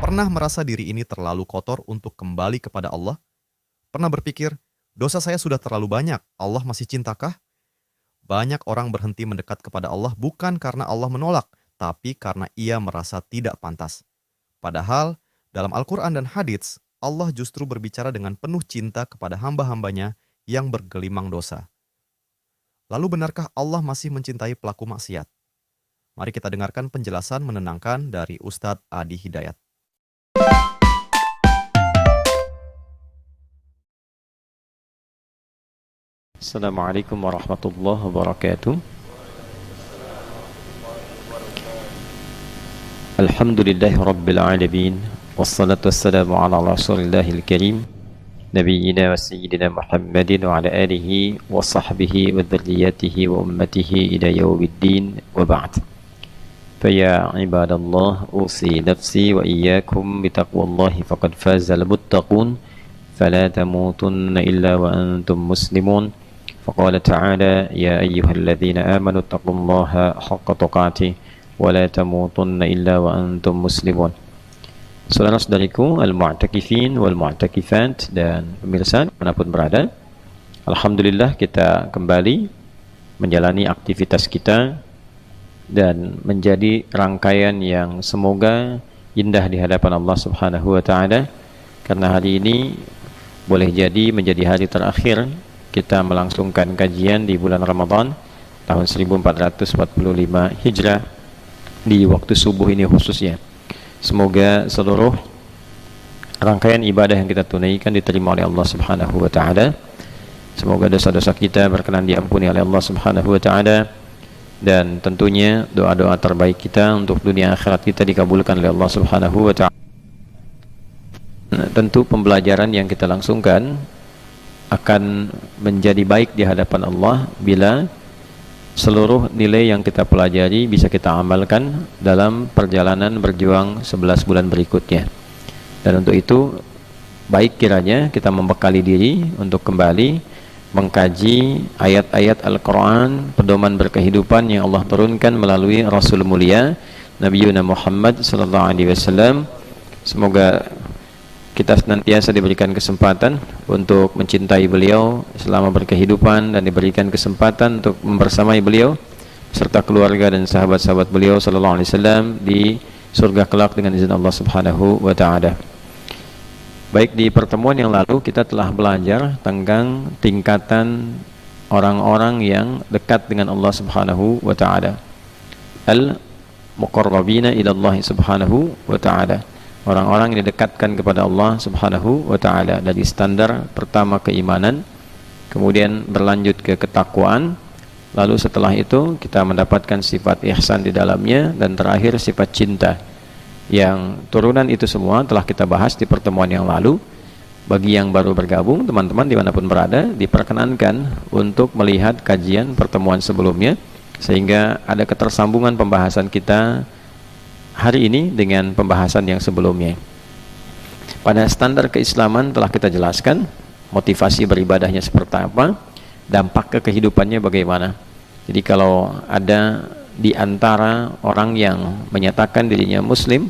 Pernah merasa diri ini terlalu kotor untuk kembali kepada Allah? Pernah berpikir, dosa saya sudah terlalu banyak, Allah masih cintakah? Banyak orang berhenti mendekat kepada Allah bukan karena Allah menolak, tapi karena ia merasa tidak pantas. Padahal, dalam Al-Quran dan hadits, Allah justru berbicara dengan penuh cinta kepada hamba-hambanya yang bergelimang dosa. Lalu benarkah Allah masih mencintai pelaku maksiat? Mari kita dengarkan penjelasan menenangkan dari Ustadz Adi Hidayat. Assalamualaikum warahmatullahi wabarakatuh. Alhamdulillahi rabbil alamin. Wassalatu wassalamu ala rasulillahil karim Nabiyyina wa sayyidina Muhammadin wa ala alihi wa sahbihi wa dhurriyyatihi wa ummatihi ila yawmiddin wa ba'd. Faya ibadallah, usi nafsi wa iyyakum bitaqwallahi faqad fazal muttaqun. Fala tamutunna illa wa antum muslimun. فقال تعالى يا أيها الذين آمنوا اتقوا الله حق تقاته ولا تموتن إلا وأنتم مسلمون. Saudara-saudariku al-mu'takifin wal-mu'takifat dan pemirsa manapun berada, alhamdulillah kita kembali menjalani aktivitas kita dan menjadi rangkaian yang semoga indah di hadapan Allah Subhanahu wa taala, karena hari ini boleh jadi menjadi hari terakhir kita melangsungkan kajian di bulan Ramadan tahun 1445 Hijrah di waktu subuh ini khususnya. Semoga seluruh rangkaian ibadah yang kita tunaikan diterima oleh Allah Subhanahu wa taala. Semoga dosa-dosa kita berkenan diampuni oleh Allah Subhanahu wa taala, dan tentunya doa-doa terbaik kita untuk dunia akhirat kita dikabulkan oleh Allah Subhanahu wa taala. Tentu pembelajaran yang kita langsungkan akan menjadi baik di hadapan Allah bila seluruh nilai yang kita pelajari bisa kita amalkan dalam perjalanan berjuang 11 bulan berikutnya. Dan untuk itu baik kiranya kita membekali diri untuk kembali mengkaji ayat-ayat Al-Quran, pedoman berkehidupan yang Allah turunkan melalui Rasul mulia Nabi Muhammad SAW. Semoga kita senantiasa diberikan kesempatan untuk mencintai beliau selama berkehidupan dan diberikan kesempatan untuk membersamai beliau serta keluarga dan sahabat-sahabat beliau sallallahu alaihi wasallam di surga kelak dengan izin Allah Subhanahu wa taala. Baik, di pertemuan yang lalu kita telah belajar tentang tingkatan orang-orang yang dekat dengan Allah Subhanahu wa taala. Al-muqarrabina ila Allah Subhanahu wa taala. Orang-orang yang didekatkan kepada Allah Subhanahu wa ta'ala, dari standar pertama keimanan, kemudian berlanjut ke ketakwaan, lalu setelah itu kita mendapatkan sifat ihsan di dalamnya, dan terakhir sifat cinta. Yang turunan itu semua telah kita bahas di pertemuan yang lalu. Bagi yang baru bergabung, teman-teman dimanapun berada, diperkenankan untuk melihat kajian pertemuan sebelumnya, sehingga ada ketersambungan pembahasan kita hari ini dengan pembahasan yang sebelumnya. Pada standar keislaman telah kita jelaskan motivasi beribadahnya seperti apa, dampak ke kehidupannya bagaimana. Jadi kalau ada di antara orang yang menyatakan dirinya muslim,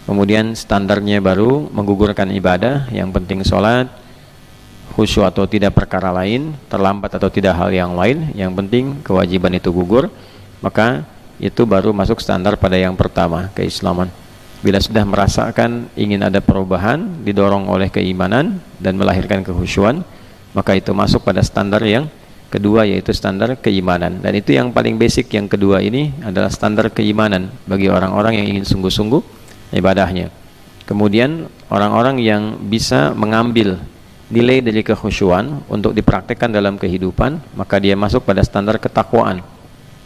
kemudian standarnya baru menggugurkan ibadah, yang penting sholat, khusyuk atau tidak perkara lain, terlambat atau tidak hal yang lain, yang penting kewajiban itu gugur, maka itu baru masuk standar pada yang pertama, keislaman. Bila sudah merasakan ingin ada perubahan, didorong oleh keimanan dan melahirkan kehusyuan, maka itu masuk pada standar yang kedua, yaitu standar keimanan. Dan itu yang paling basic, yang kedua ini adalah standar keimanan bagi orang-orang yang ingin sungguh-sungguh ibadahnya. Kemudian orang-orang yang bisa mengambil nilai dari kehusyuan untuk dipraktekkan dalam kehidupan, maka dia masuk pada standar ketakwaan.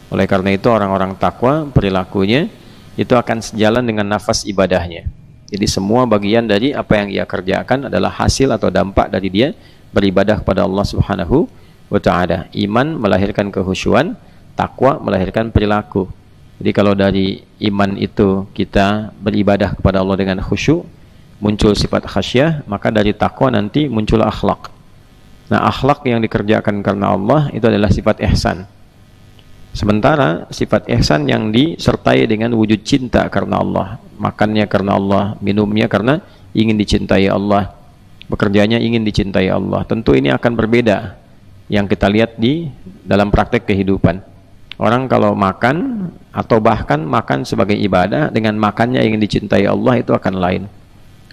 Oleh karena itu orang-orang takwa perilakunya itu akan sejalan dengan nafas ibadahnya. Jadi semua bagian dari apa yang ia kerjakan adalah hasil atau dampak dari dia beribadah kepada Allah Subhanahu wa ta'ala. Iman melahirkan kehusyuan, takwa melahirkan perilaku. Jadi kalau dari iman itu kita beribadah kepada Allah dengan khusyuk, muncul sifat khasyah, maka dari takwa nanti muncul akhlak. Nah, akhlak yang dikerjakan karena Allah itu adalah sifat ihsan. Sementara sifat ihsan yang disertai dengan wujud cinta karena Allah, makannya karena Allah, minumnya karena ingin dicintai Allah, bekerjanya ingin dicintai Allah. Tentu ini akan berbeda yang kita lihat di dalam praktek kehidupan. Orang kalau makan atau bahkan makan sebagai ibadah dengan makannya ingin dicintai Allah, itu akan lain.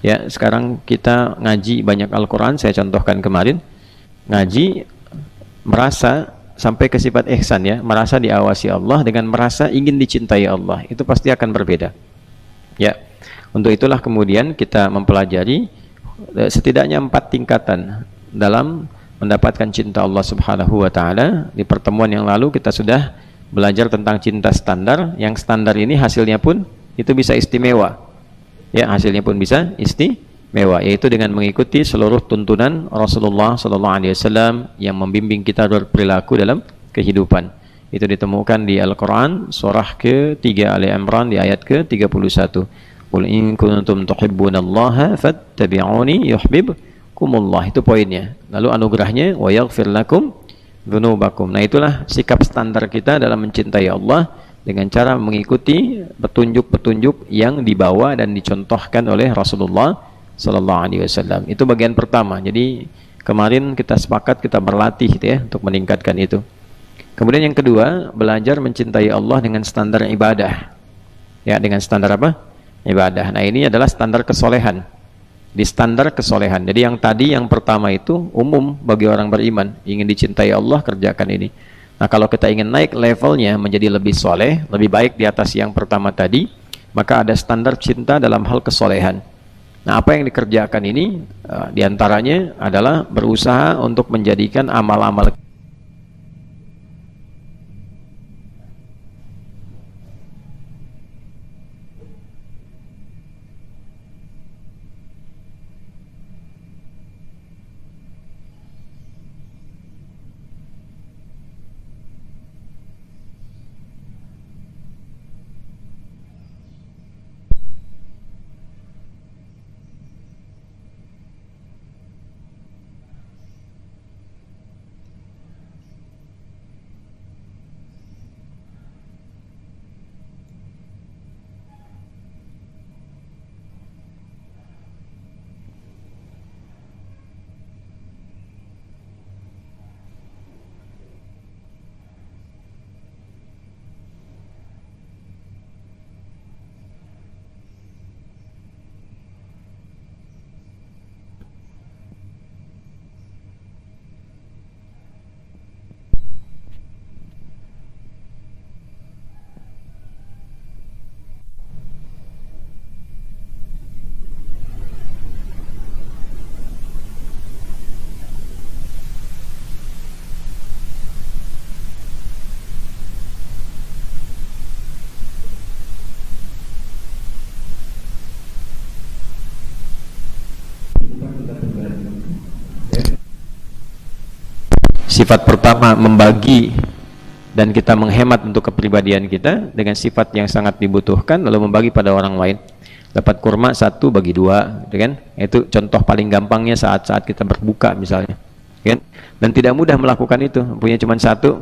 Ya, sekarang kita ngaji banyak Al-Quran, saya contohkan kemarin, ngaji merasa sampai ke sifat ihsan, ya, merasa diawasi Allah dengan merasa ingin dicintai Allah, itu pasti akan berbeda. Ya, untuk itulah kemudian kita mempelajari setidaknya 4 tingkatan dalam mendapatkan cinta Allah Subhanahu wa Ta'ala. Di pertemuan yang lalu kita sudah belajar tentang cinta standar, yang standar ini hasilnya pun itu bisa istimewa, ya, hasilnya pun bisa istimewa, yaitu dengan mengikuti seluruh tuntunan Rasulullah SAW yang membimbing kita berperilaku dalam kehidupan. Itu ditemukan di Al-Quran surah ke-3 Ali Imran di ayat ke-31. Qul in kuntum tuhibbunallaha fattabi'uni yuhibbukumullah, itu poinnya. Lalu anugerahnya wa yaghfir lakum dzunubakum. Nah, itulah sikap standar kita dalam mencintai Allah, dengan cara mengikuti petunjuk-petunjuk yang dibawa dan dicontohkan oleh Rasulullah sallallahu alaihi wasallam. Itu bagian pertama. Jadi kemarin kita sepakat kita berlatih gitu ya untuk meningkatkan itu. Kemudian yang kedua, belajar mencintai Allah dengan standar ibadah. Ya, dengan standar apa? Ibadah. Nah, ini adalah standar kesolehan. Di standar kesolehan. Jadi yang tadi, yang pertama itu umum bagi orang beriman. Ingin dicintai Allah, kerjakan ini. Nah, kalau kita ingin naik levelnya menjadi lebih soleh, lebih baik di atas yang pertama tadi, maka ada standar cinta dalam hal kesolehan. Nah, apa yang dikerjakan ini diantaranya adalah berusaha untuk menjadikan amal-amal sifat pertama membagi dan kita menghemat untuk kepribadian kita dengan sifat yang sangat dibutuhkan, lalu membagi pada orang lain. Dapat kurma 1 bagi 2, kan? Itu contoh paling gampangnya saat-saat kita berbuka misalnya, kan? Dan tidak mudah melakukan itu, punya cuma 1,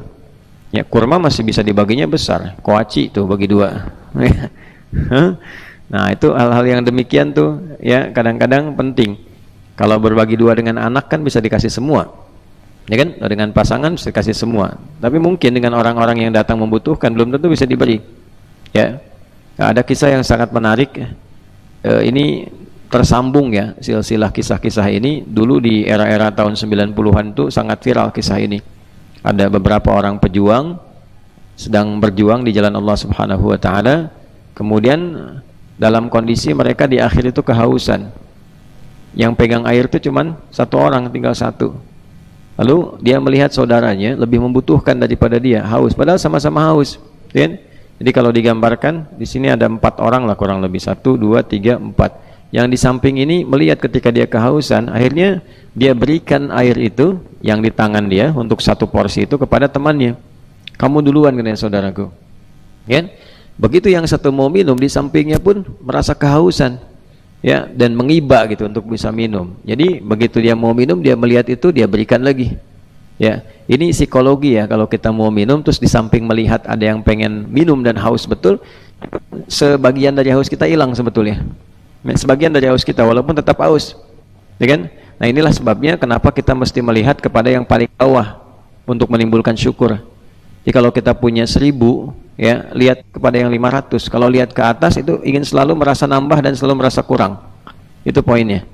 ya, kurma masih bisa dibaginya besar, koaci tuh bagi 2. Nah, itu hal-hal yang demikian tuh, ya, kadang-kadang penting. Kalau berbagi 2 dengan anak kan bisa dikasih semua, ya kan? Dengan pasangan bisa dikasih semua, tapi mungkin dengan orang-orang yang datang membutuhkan belum tentu bisa diberi, ya. Nah, ada kisah yang sangat menarik, ini tersambung, ya, silsilah kisah-kisah ini. Dulu di era-era tahun 90-an tuh sangat viral kisah ini. Ada beberapa orang pejuang sedang berjuang di jalan Allah Subhanahu wa Ta'ala, kemudian dalam kondisi mereka di akhir itu kehausan. Yang pegang air itu cuman 1 orang, tinggal 1. Lalu dia melihat saudaranya lebih membutuhkan daripada dia, haus, padahal sama-sama haus, kan? Jadi kalau digambarkan di sini ada 4 orang lah kurang lebih, 1, 2, 3, 4. Yang di samping ini melihat ketika dia kehausan, akhirnya dia berikan air itu yang di tangan dia untuk 1 porsi itu kepada temannya. Kamu duluan, katanya, saudaraku, kan? Begitu yang satu mau minum, di sampingnya pun merasa kehausan, ya, dan mengiba gitu untuk bisa minum. Jadi begitu dia mau minum, dia melihat itu, dia berikan lagi, Ya, ini psikologi ya, kalau kita mau minum terus di samping melihat ada yang pengen minum dan haus betul, sebagian dari haus kita hilang sebetulnya. Sebagian dari haus kita walaupun tetap haus. Ya kan? Nah, inilah sebabnya kenapa kita mesti melihat kepada yang paling bawah untuk menimbulkan syukur. Jadi kalau kita punya 1000, ya, lihat kepada yang 500. Kalau lihat ke atas itu ingin selalu merasa nambah dan selalu merasa kurang. Itu poinnya.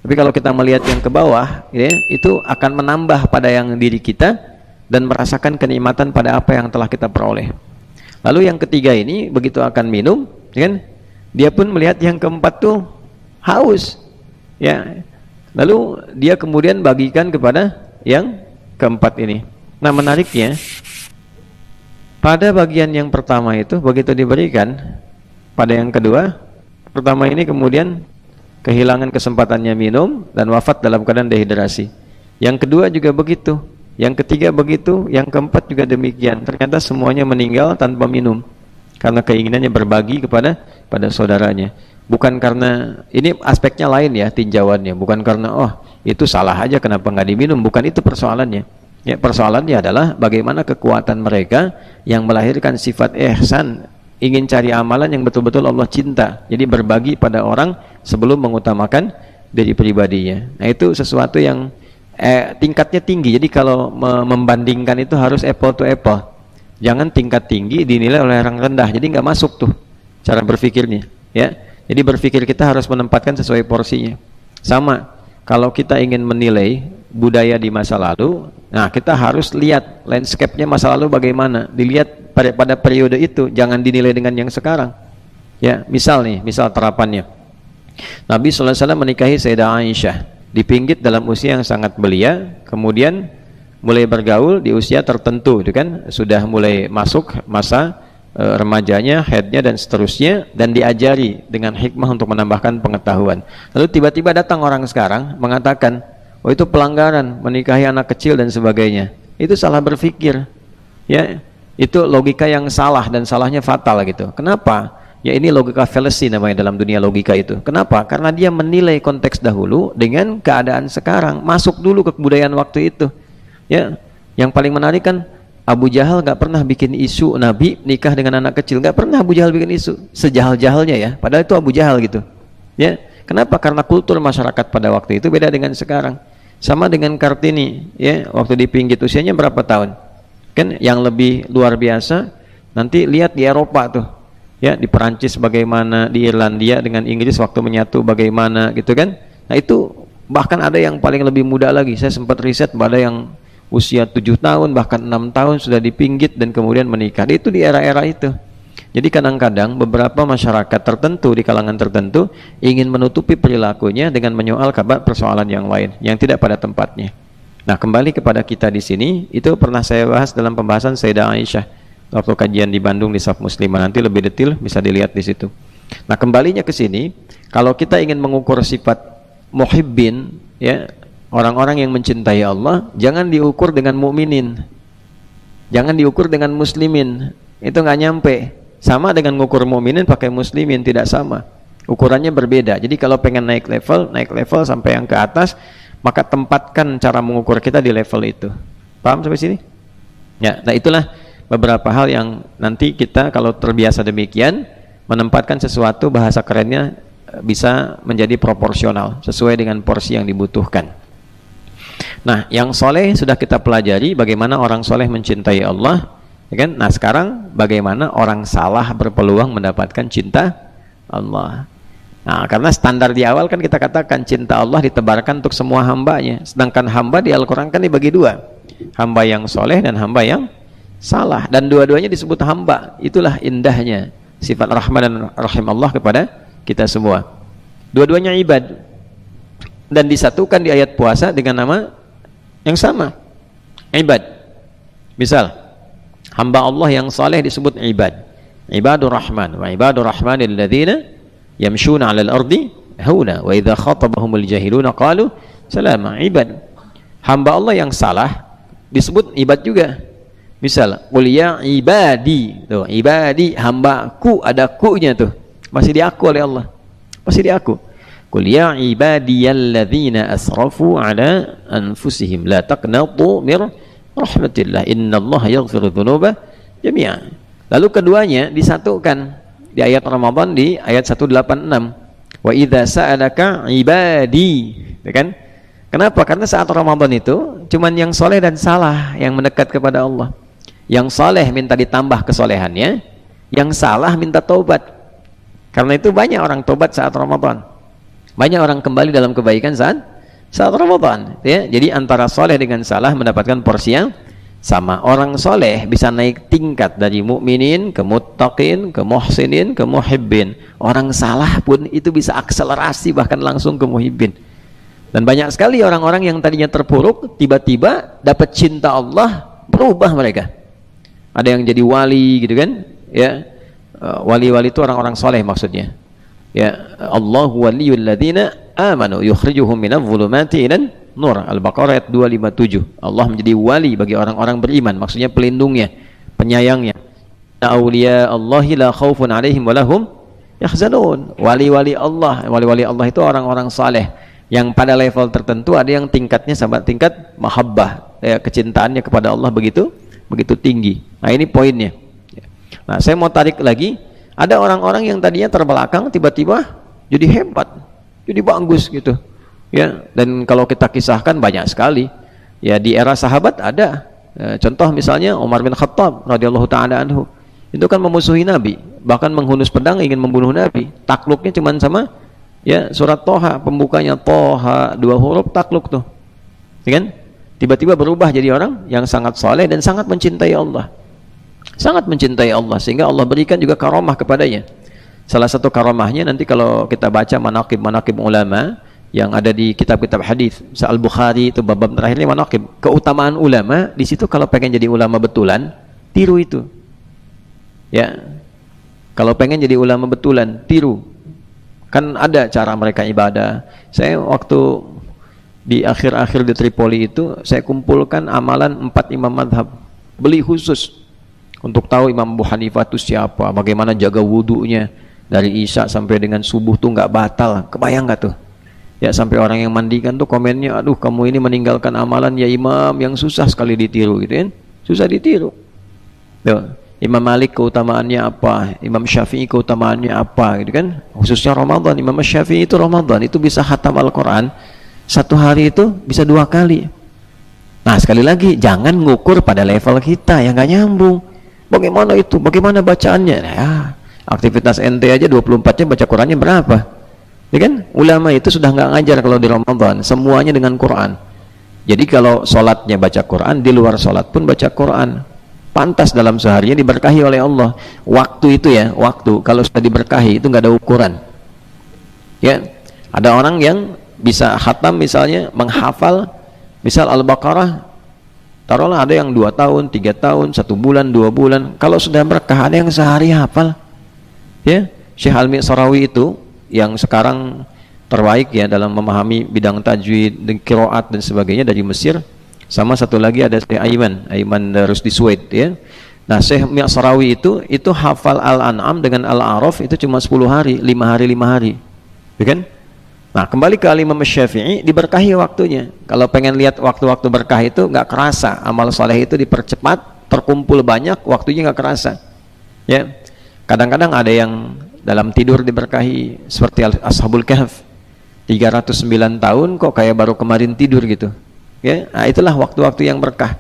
Tapi kalau kita melihat yang ke bawah, ya, itu akan menambah pada yang diri kita dan merasakan kenikmatan pada apa yang telah kita peroleh. Lalu yang ketiga ini begitu akan minum, ya kan? Dia pun melihat yang keempat tuh haus, ya. Lalu dia kemudian bagikan kepada yang keempat ini. Nah, menariknya pada bagian yang pertama itu begitu diberikan pada yang kedua, pertama ini kemudian kehilangan kesempatannya minum dan wafat dalam keadaan dehidrasi. Yang kedua juga begitu, yang ketiga begitu, yang keempat juga demikian. Ternyata semuanya meninggal tanpa minum karena keinginannya berbagi pada saudaranya. Bukan karena, ini aspeknya lain ya tinjauannya, bukan karena oh itu salah aja kenapa nggak diminum, bukan itu persoalannya. Ya, persoalannya adalah bagaimana kekuatan mereka yang melahirkan sifat ihsan, ingin cari amalan yang betul-betul Allah cinta, jadi berbagi pada orang sebelum mengutamakan diri pribadinya. Nah, itu sesuatu yang tingkatnya tinggi. Jadi kalau membandingkan itu harus apple to apple, jangan tingkat tinggi dinilai oleh orang rendah, jadi nggak masuk tuh cara berpikirnya, ya. Jadi berpikir kita harus menempatkan sesuai porsinya. Sama kalau kita ingin menilai budaya di masa lalu, nah kita harus lihat landscape-nya masa lalu bagaimana, dilihat pada periode itu, jangan dinilai dengan yang sekarang. Ya, misal terapannya. Nabi SAW menikahi Sayyidah Aisyah di Pinggit dalam usia yang sangat belia, kemudian mulai bergaul di usia tertentu, itu kan sudah mulai masuk masa remajanya, haidnya dan seterusnya, dan diajari dengan hikmah untuk menambahkan pengetahuan. Lalu tiba-tiba datang orang sekarang mengatakan, oh itu pelanggaran, menikahi anak kecil dan sebagainya. Itu salah berpikir, ya. Itu logika yang salah dan salahnya fatal gitu. Kenapa? Ya, ini logika fallacy namanya dalam dunia logika itu. Kenapa? Karena dia menilai konteks dahulu dengan keadaan sekarang, masuk dulu ke kebudayaan waktu itu. Ya, yang paling menarik kan Abu Jahal nggak pernah bikin isu Nabi nikah dengan anak kecil, nggak pernah Abu Jahal bikin isu, sejahal-jahalnya ya. Padahal itu Abu Jahal gitu. Ya, kenapa? Karena kultur masyarakat pada waktu itu beda dengan sekarang. Sama dengan Kartini, ya, waktu di Pinggit usianya berapa tahun? Kan yang lebih luar biasa, nanti lihat di Eropa tuh, ya, di Perancis bagaimana, di Irlandia dengan Inggris waktu menyatu bagaimana gitu kan. Nah, itu bahkan ada yang paling lebih muda lagi. Saya sempat riset pada yang usia 7 tahun bahkan 6 tahun sudah di Pinggit dan kemudian menikah. Itu di era-era itu. Jadi kadang-kadang beberapa masyarakat tertentu di kalangan tertentu ingin menutupi perilakunya dengan menyoal kabar persoalan yang lain yang tidak pada tempatnya. Nah, kembali kepada kita di sini, itu pernah saya bahas dalam pembahasan Sayyidah Aisyah waktu kajian di Bandung di Saf Muslimah. Nanti lebih detail bisa dilihat di situ. Nah, kembalinya ke sini, kalau kita ingin mengukur sifat muhibbin, ya, orang-orang yang mencintai Allah, jangan diukur dengan mukminin, jangan diukur dengan muslimin, itu nggak nyampe. Sama dengan ngukur mukminin pakai muslimin, tidak sama, ukurannya berbeda. Jadi kalau pengen naik level sampai yang ke atas, maka tempatkan cara mengukur kita di level itu. Paham sampai sini? Ya, nah itulah beberapa hal yang nanti kita kalau terbiasa demikian, menempatkan sesuatu, bahasa kerennya bisa menjadi proporsional sesuai dengan porsi yang dibutuhkan. Nah, yang soleh sudah kita pelajari bagaimana orang soleh mencintai Allah, ya kan? Nah, sekarang bagaimana orang salah berpeluang mendapatkan cinta Allah. Nah, karena standar di awal kan kita katakan cinta Allah ditebarkan untuk semua hambanya, sedangkan hamba di Al-Quran kan dibagi dua, hamba yang soleh dan hamba yang salah, dan dua-duanya disebut hamba. Itulah indahnya sifat rahman dan rahim Allah kepada kita semua. Dua-duanya ibad dan disatukan di ayat puasa dengan nama yang sama, ibad. Misal hamba Allah yang saleh disebut ibad, ibadur rahman, wa ibadur rahmanil ladzina yamshuna 'alal ardi hauna wa idza khatabahumul jahiluna qalu salama. Ibad. Hamba Allah yang salah disebut ibad juga. Misal qul ya ibadi, tuh ibadi, hambaku, ada ku-nya tuh, masih diaku oleh Allah, masih diaku. Qul ya ibadiyalladzina asrafu ala anfusihim la taqnatu mir rahmatillah innallaha yaghfiru dzunuba jami'a. Lalu keduanya disatukan di ayat Ramadan di ayat 186. Wa idza sa'alaka ibadi, ya kan? Kenapa? Karena saat Ramadan itu cuman yang soleh dan salah yang mendekat kepada Allah. Yang soleh minta ditambah kesolehannya, yang salah minta taubat. Karena itu banyak orang taubat saat Ramadan. Banyak orang kembali dalam kebaikan saat Ramadan, ya. Jadi antara soleh dengan salah mendapatkan porsi yang sama. Orang soleh bisa naik tingkat dari mukminin ke muttaqin, ke muhsinin, ke muhibbin. Orang salah pun itu bisa akselerasi bahkan langsung ke muhibbin. Dan banyak sekali orang-orang yang tadinya terpuruk tiba-tiba dapat cinta Allah, berubah mereka. Ada yang jadi wali gitu kan, ya. Wali-wali itu orang-orang soleh maksudnya. Ya, Allahu waliyul ladzina amanu yukhrijuhum minadh dhulumati ilan nur. Al-Baqarah ayat 257. Allah menjadi wali bagi orang-orang beriman, maksudnya pelindungnya, penyayangnya. Auliya Allahi la khaufun alaihim wa lahum yahzanun. Wali-wali Allah itu orang-orang saleh yang pada level tertentu ada yang tingkatnya sampai tingkat mahabbah, ya, kecintaannya kepada Allah begitu tinggi. Nah, ini poinnya. Nah, saya mau tarik lagi. Ada orang-orang yang tadinya terbelakang tiba-tiba jadi hebat, jadi bagus gitu, ya. Dan kalau kita kisahkan banyak sekali, ya, di era sahabat ada, contoh misalnya Umar bin Khattab radhiyallahu taala anhu, itu kan memusuhi Nabi, bahkan menghunus pedang ingin membunuh Nabi. Takluknya cuma sama, ya, surat Toha, pembukanya Toha, 2 huruf takluk tuh, ya kan? Tiba-tiba berubah jadi orang yang sangat saleh dan sangat mencintai Allah. Sangat mencintai Allah, sehingga Allah berikan juga karamah kepadanya. Salah satu karamahnya nanti kalau kita baca manaqib ulama yang ada di kitab-kitab hadis, Al-Bukhari itu bab terakhirnya manaqib, keutamaan ulama. Di situ kalau pengen jadi ulama betulan, tiru itu. Ya. Kalau pengen jadi ulama betulan, tiru. Kan ada cara mereka ibadah. Saya waktu di akhir-akhir di Tripoli itu, saya kumpulkan amalan 4 imam madhab, beli khusus untuk tahu Imam Abu Hanifah itu siapa, bagaimana jaga wudunya dari Isya sampai dengan subuh tuh nggak batal. Kebayang nggak tuh? Ya, sampai orang yang mandikan tuh komennya, aduh kamu ini meninggalkan amalan ya Imam yang susah sekali ditiru gitu kan? Susah ditiru. Tuh. Imam Malik keutamaannya apa? Imam Syafi'i keutamaannya apa gitu kan? Khususnya Ramadan, Imam Syafi'i itu Ramadan itu bisa khatam Al-Quran 1 hari itu bisa 2 kali. Nah, sekali lagi jangan ngukur pada level kita yang nggak nyambung. Bagaimana itu? Bagaimana bacaannya? Nah, ya, aktivitas ente aja 24 jam baca Qurannya berapa? Ya kan? Ulama itu sudah nggak ngajar kalau di Ramadan, semuanya dengan Quran. Jadi kalau sholatnya baca Quran, di luar sholat pun baca Quran. Pantas dalam seharinya diberkahi oleh Allah. Waktu itu ya, waktu kalau sudah diberkahi itu nggak ada ukuran. Ya, ada orang yang bisa khatam misalnya menghafal misal Al-Baqarah. Taruhlah ada yang 2 tahun, 3 tahun, 1 bulan, 2 bulan. Kalau sudah berkah, ada yang sehari hafal. Ya, Syekh Al-Mi'sarawi itu yang sekarang terbaik ya dalam memahami bidang tajwid, qiraat dan sebagainya dari Mesir. Sama satu lagi ada Syekh Aiman Rusdi Suwaid ya. Nah, Syekh Mi'sarawi itu hafal Al-An'am dengan Al-A'raf itu cuma 10 hari, 5 hari. Ya kan? Nah, kembali ke Imam Syafi'i, diberkahi waktunya. Kalau pengen lihat waktu-waktu berkah itu nggak kerasa, amal soleh itu dipercepat, terkumpul banyak, waktunya nggak kerasa. Ya, kadang-kadang ada yang dalam tidur diberkahi, seperti Ashabul Kahf, 309 tahun kok kayak baru kemarin tidur gitu. Ya, nah, itulah waktu-waktu yang berkah.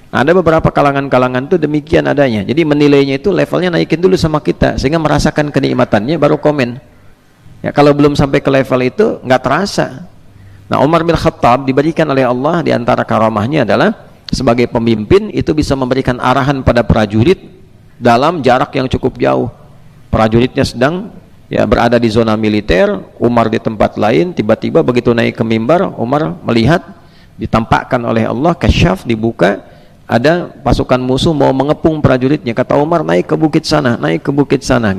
Nah, ada beberapa kalangan-kalangan tuh demikian adanya. Jadi menilainya itu levelnya naikin dulu sama kita, sehingga merasakan kenikmatannya baru komen. Ya, kalau belum sampai ke level itu nggak terasa. Nah, Umar bin Khattab diberikan oleh Allah di antara karamahnya adalah sebagai pemimpin itu bisa memberikan arahan pada prajurit dalam jarak yang cukup jauh. Prajuritnya sedang ya berada di zona militer, Umar di tempat lain, tiba-tiba begitu naik ke mimbar, Umar melihat ditampakkan oleh Allah, kasyaf, dibuka, ada pasukan musuh mau mengepung prajuritnya. Kata Umar, naik ke bukit sana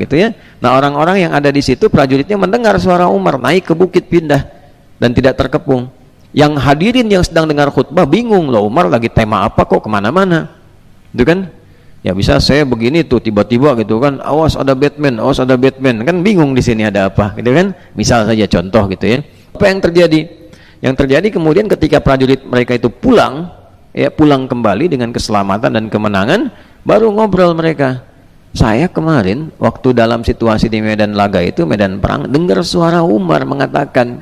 gitu ya. Nah, orang-orang yang ada di situ prajuritnya mendengar suara Umar, naik ke bukit, pindah dan tidak terkepung. Yang hadirin yang sedang dengar khutbah bingung, loh Umar lagi tema apa kok kemana-mana, itu kan? Ya bisa saya begini tuh tiba-tiba gitu kan, awas ada Batman, kan bingung di sini ada apa, gitu kan? Misal saja contoh gitu ya. Apa yang terjadi? Yang terjadi kemudian ketika prajurit mereka itu pulang, ya pulang kembali dengan keselamatan dan kemenangan, baru ngobrol mereka. Saya kemarin waktu dalam situasi di medan laga itu, medan perang, dengar suara Umar mengatakan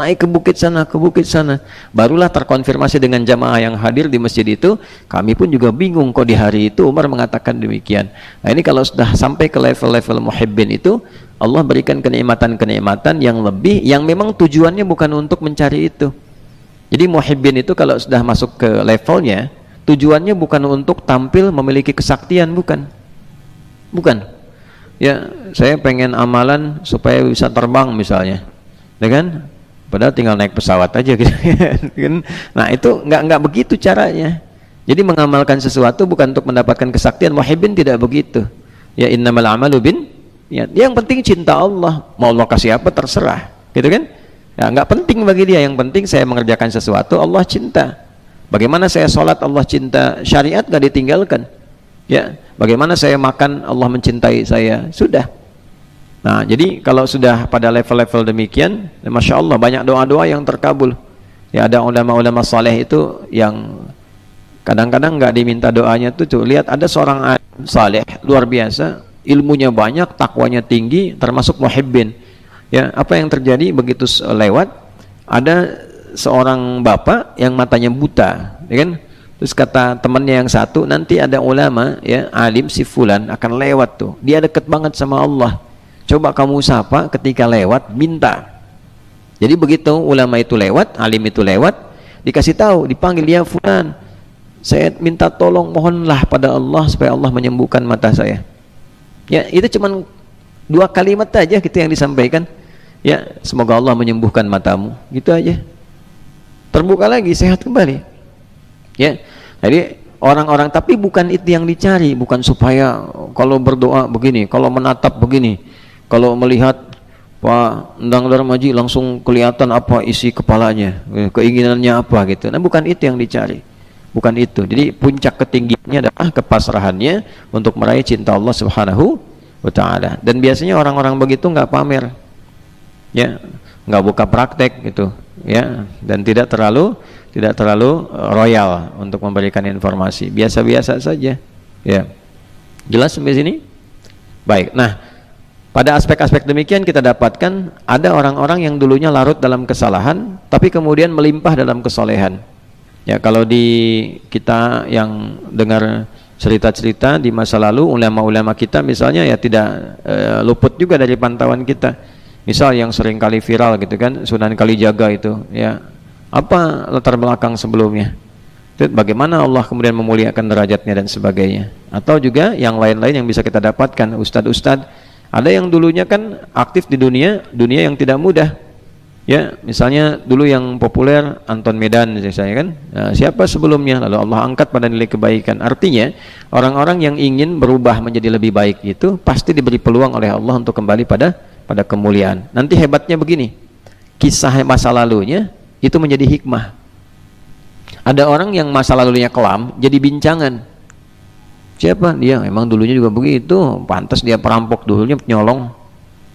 naik ke bukit sana. Barulah terkonfirmasi dengan jamaah yang hadir di masjid itu. Kami pun juga bingung kok di hari itu Umar mengatakan demikian. Nah ini kalau sudah sampai ke level-level muhibbin itu, Allah berikan kenikmatan-kenikmatan yang lebih, yang memang tujuannya bukan untuk mencari itu. Jadi muhibbin itu kalau sudah masuk ke levelnya, tujuannya bukan untuk tampil memiliki kesaktian, bukan. Ya, saya pengen amalan supaya bisa terbang misalnya, ya kan? Padahal tinggal naik pesawat aja gitu kan. Nah itu nggak begitu caranya. Jadi mengamalkan sesuatu bukan untuk mendapatkan kesaktian. Muhibbin tidak begitu. Ya innamal a'malu bin ya, yang penting cinta Allah. Mau Allah kasih apa terserah, gitu kan? Ya nggak penting bagi dia. Yang penting saya mengerjakan sesuatu Allah cinta. Bagaimana saya sholat Allah cinta, syariat nggak ditinggalkan. Ya bagaimana saya makan Allah mencintai saya, sudah. Nah jadi kalau sudah pada level-level demikian, Masya Allah banyak doa-doa yang terkabul. Ya ada ulama-ulama saleh itu yang kadang-kadang nggak diminta doanya tuh lihat ada seorang alim saleh luar biasa, ilmunya banyak, takwanya tinggi, termasuk muhibbin. Ya apa yang terjadi begitu lewat, ada seorang bapak yang matanya buta, ya kan? Terus kata temannya yang satu, nanti ada ulama ya alim si fulan akan lewat tuh, dia deket banget sama Allah. Coba kamu sapa ketika lewat, minta. Jadi begitu ulama itu lewat, alim itu lewat, dikasih tahu, dipanggil, ya fulan, saya minta tolong, mohonlah pada Allah supaya Allah menyembuhkan mata saya. Ya itu cuman 2 kalimat aja gitu yang disampaikan. Ya semoga Allah menyembuhkan matamu, gitu aja. Terbuka lagi, sehat kembali. Ya jadi orang-orang, tapi bukan itu yang dicari, bukan supaya kalau berdoa begini, kalau menatap begini, kalau melihat Pak Endang Darmaji langsung kelihatan apa isi kepalanya, keinginannya apa gitu. Nah bukan itu yang dicari, bukan itu. Jadi puncak ketinggiannya adalah kepasrahannya untuk meraih cinta Allah Subhanahu wa Ta'ala. Dan biasanya orang-orang begitu nggak pamer, ya nggak buka praktek gitu, ya, dan tidak terlalu royal untuk memberikan informasi, biasa-biasa saja. Ya jelas sampai sini? Baik. Nah pada aspek-aspek demikian kita dapatkan ada orang-orang yang dulunya larut dalam kesalahan tapi kemudian melimpah dalam kesolehan. Ya kalau di kita yang dengar cerita-cerita di masa lalu, ulama-ulama kita misalnya ya tidak luput juga dari pantauan kita. Misal yang sering kali viral gitu kan, Sunan Kalijaga itu, ya apa latar belakang sebelumnya? Bagaimana Allah kemudian memuliakan derajatnya dan sebagainya. Atau juga yang lain-lain yang bisa kita dapatkan, ustadz-ustadz ada yang dulunya kan aktif di dunia yang tidak mudah. Ya, misalnya dulu yang populer Anton Medan misalnya kan. Nah, siapa sebelumnya lalu Allah angkat pada nilai kebaikan. Artinya orang-orang yang ingin berubah menjadi lebih baik itu pasti diberi peluang oleh Allah untuk kembali pada kemuliaan. Nanti hebatnya begini. Kisah masa lalunya itu menjadi hikmah. Ada orang yang masa lalunya kelam jadi bincangan. Siapa dia? Emang dulunya juga begitu, pantas dia perampok dulunya, nyolong,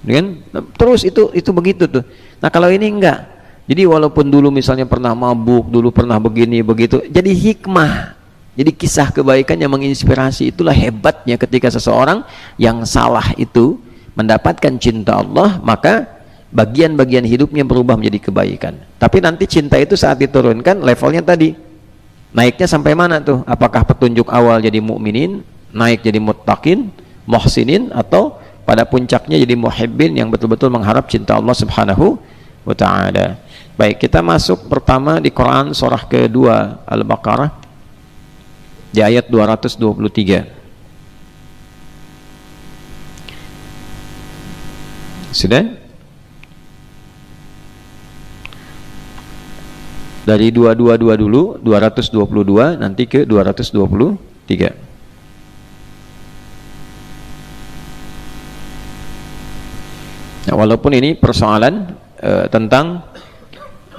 kan? Terus itu begitu tuh. Nah kalau ini enggak. Jadi walaupun dulu misalnya pernah mabuk, dulu pernah begini begitu, jadi hikmah. Jadi kisah kebaikan yang menginspirasi. Itulah hebatnya ketika seseorang yang salah itu mendapatkan cinta Allah, maka bagian-bagian hidupnya berubah menjadi kebaikan. Tapi nanti cinta itu saat diturunkan levelnya tadi, naiknya sampai mana tuh? Apakah petunjuk awal jadi mukminin, naik jadi muttaqin, muhsinin, atau pada puncaknya jadi muhibbin yang betul-betul mengharap cinta Allah Subhanahu wa Ta'ala. Baik, kita masuk pertama di Quran surah kedua Al-Baqarah di ayat 223. Sudah? Dari 222 dulu, 222 nanti ke 223. Nah, walaupun ini persoalan tentang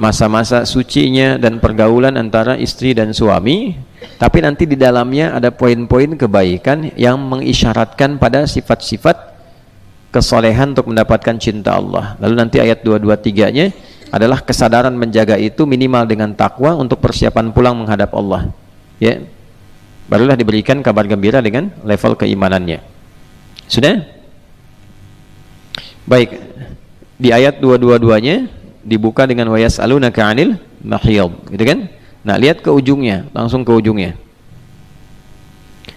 masa-masa sucinya dan pergaulan antara istri dan suami, Tapi nanti di dalamnya ada poin-poin kebaikan yang mengisyaratkan pada sifat-sifat kesolehan untuk mendapatkan cinta Allah. Lalu nanti ayat 223-nya adalah kesadaran menjaga itu minimal dengan takwa untuk persiapan pulang menghadap Allah. Ya. Barulah diberikan kabar gembira dengan level keimanannya. Sudah? Baik. Di ayat 222-nya dibuka dengan wa yas'alunaka 'anil mahiyid, gitu kan? Nah, lihat ke ujungnya, langsung ke ujungnya.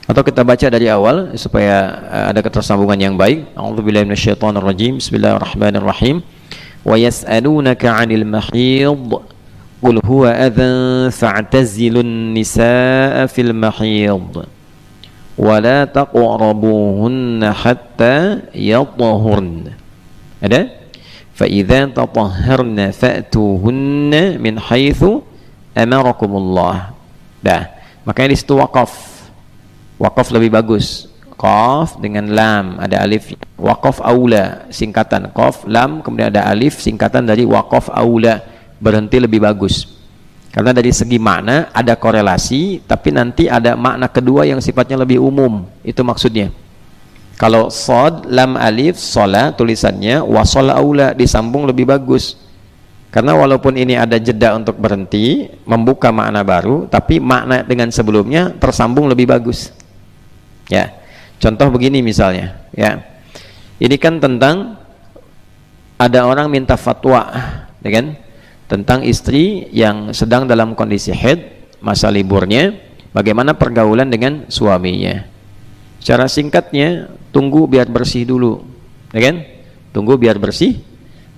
Atau kita baca dari awal supaya ada ketersambungan yang baik. A'udzubillahi minasyaitonirrajim. Bismillahirrahmanirrahim. Wa yas'alunaka 'anil mahiyid qul huwa adhan fa'tazilun nisaa fil mahiyid wa la taqrabuhunna hatta yatahurna. Ada? Fa idza tatahharna fa'tuhunna min haitsu amarakumullah. Dah, makanya di situ waqaf. Waqaf lebih bagus. Qaf dengan lam, ada alif. Waqaf aula, singkatan qaf lam, kemudian ada alif, singkatan dari waqaf aula, berhenti lebih bagus. Karena dari segi makna ada korelasi, tapi nanti ada makna kedua yang sifatnya lebih umum. Itu maksudnya. Kalau sod lam alif sola tulisannya wasola aula, disambung lebih bagus. Karena walaupun ini ada jeda untuk berhenti, membuka makna baru, tapi makna dengan sebelumnya tersambung lebih bagus. Ya, contoh begini misalnya, ya. Ini kan tentang ada orang minta fatwa, ya kan? Tentang istri yang sedang dalam kondisi haid, masa liburnya, bagaimana pergaulan dengan suaminya. Secara singkatnya, tunggu biar bersih dulu, ya kan? Tunggu biar bersih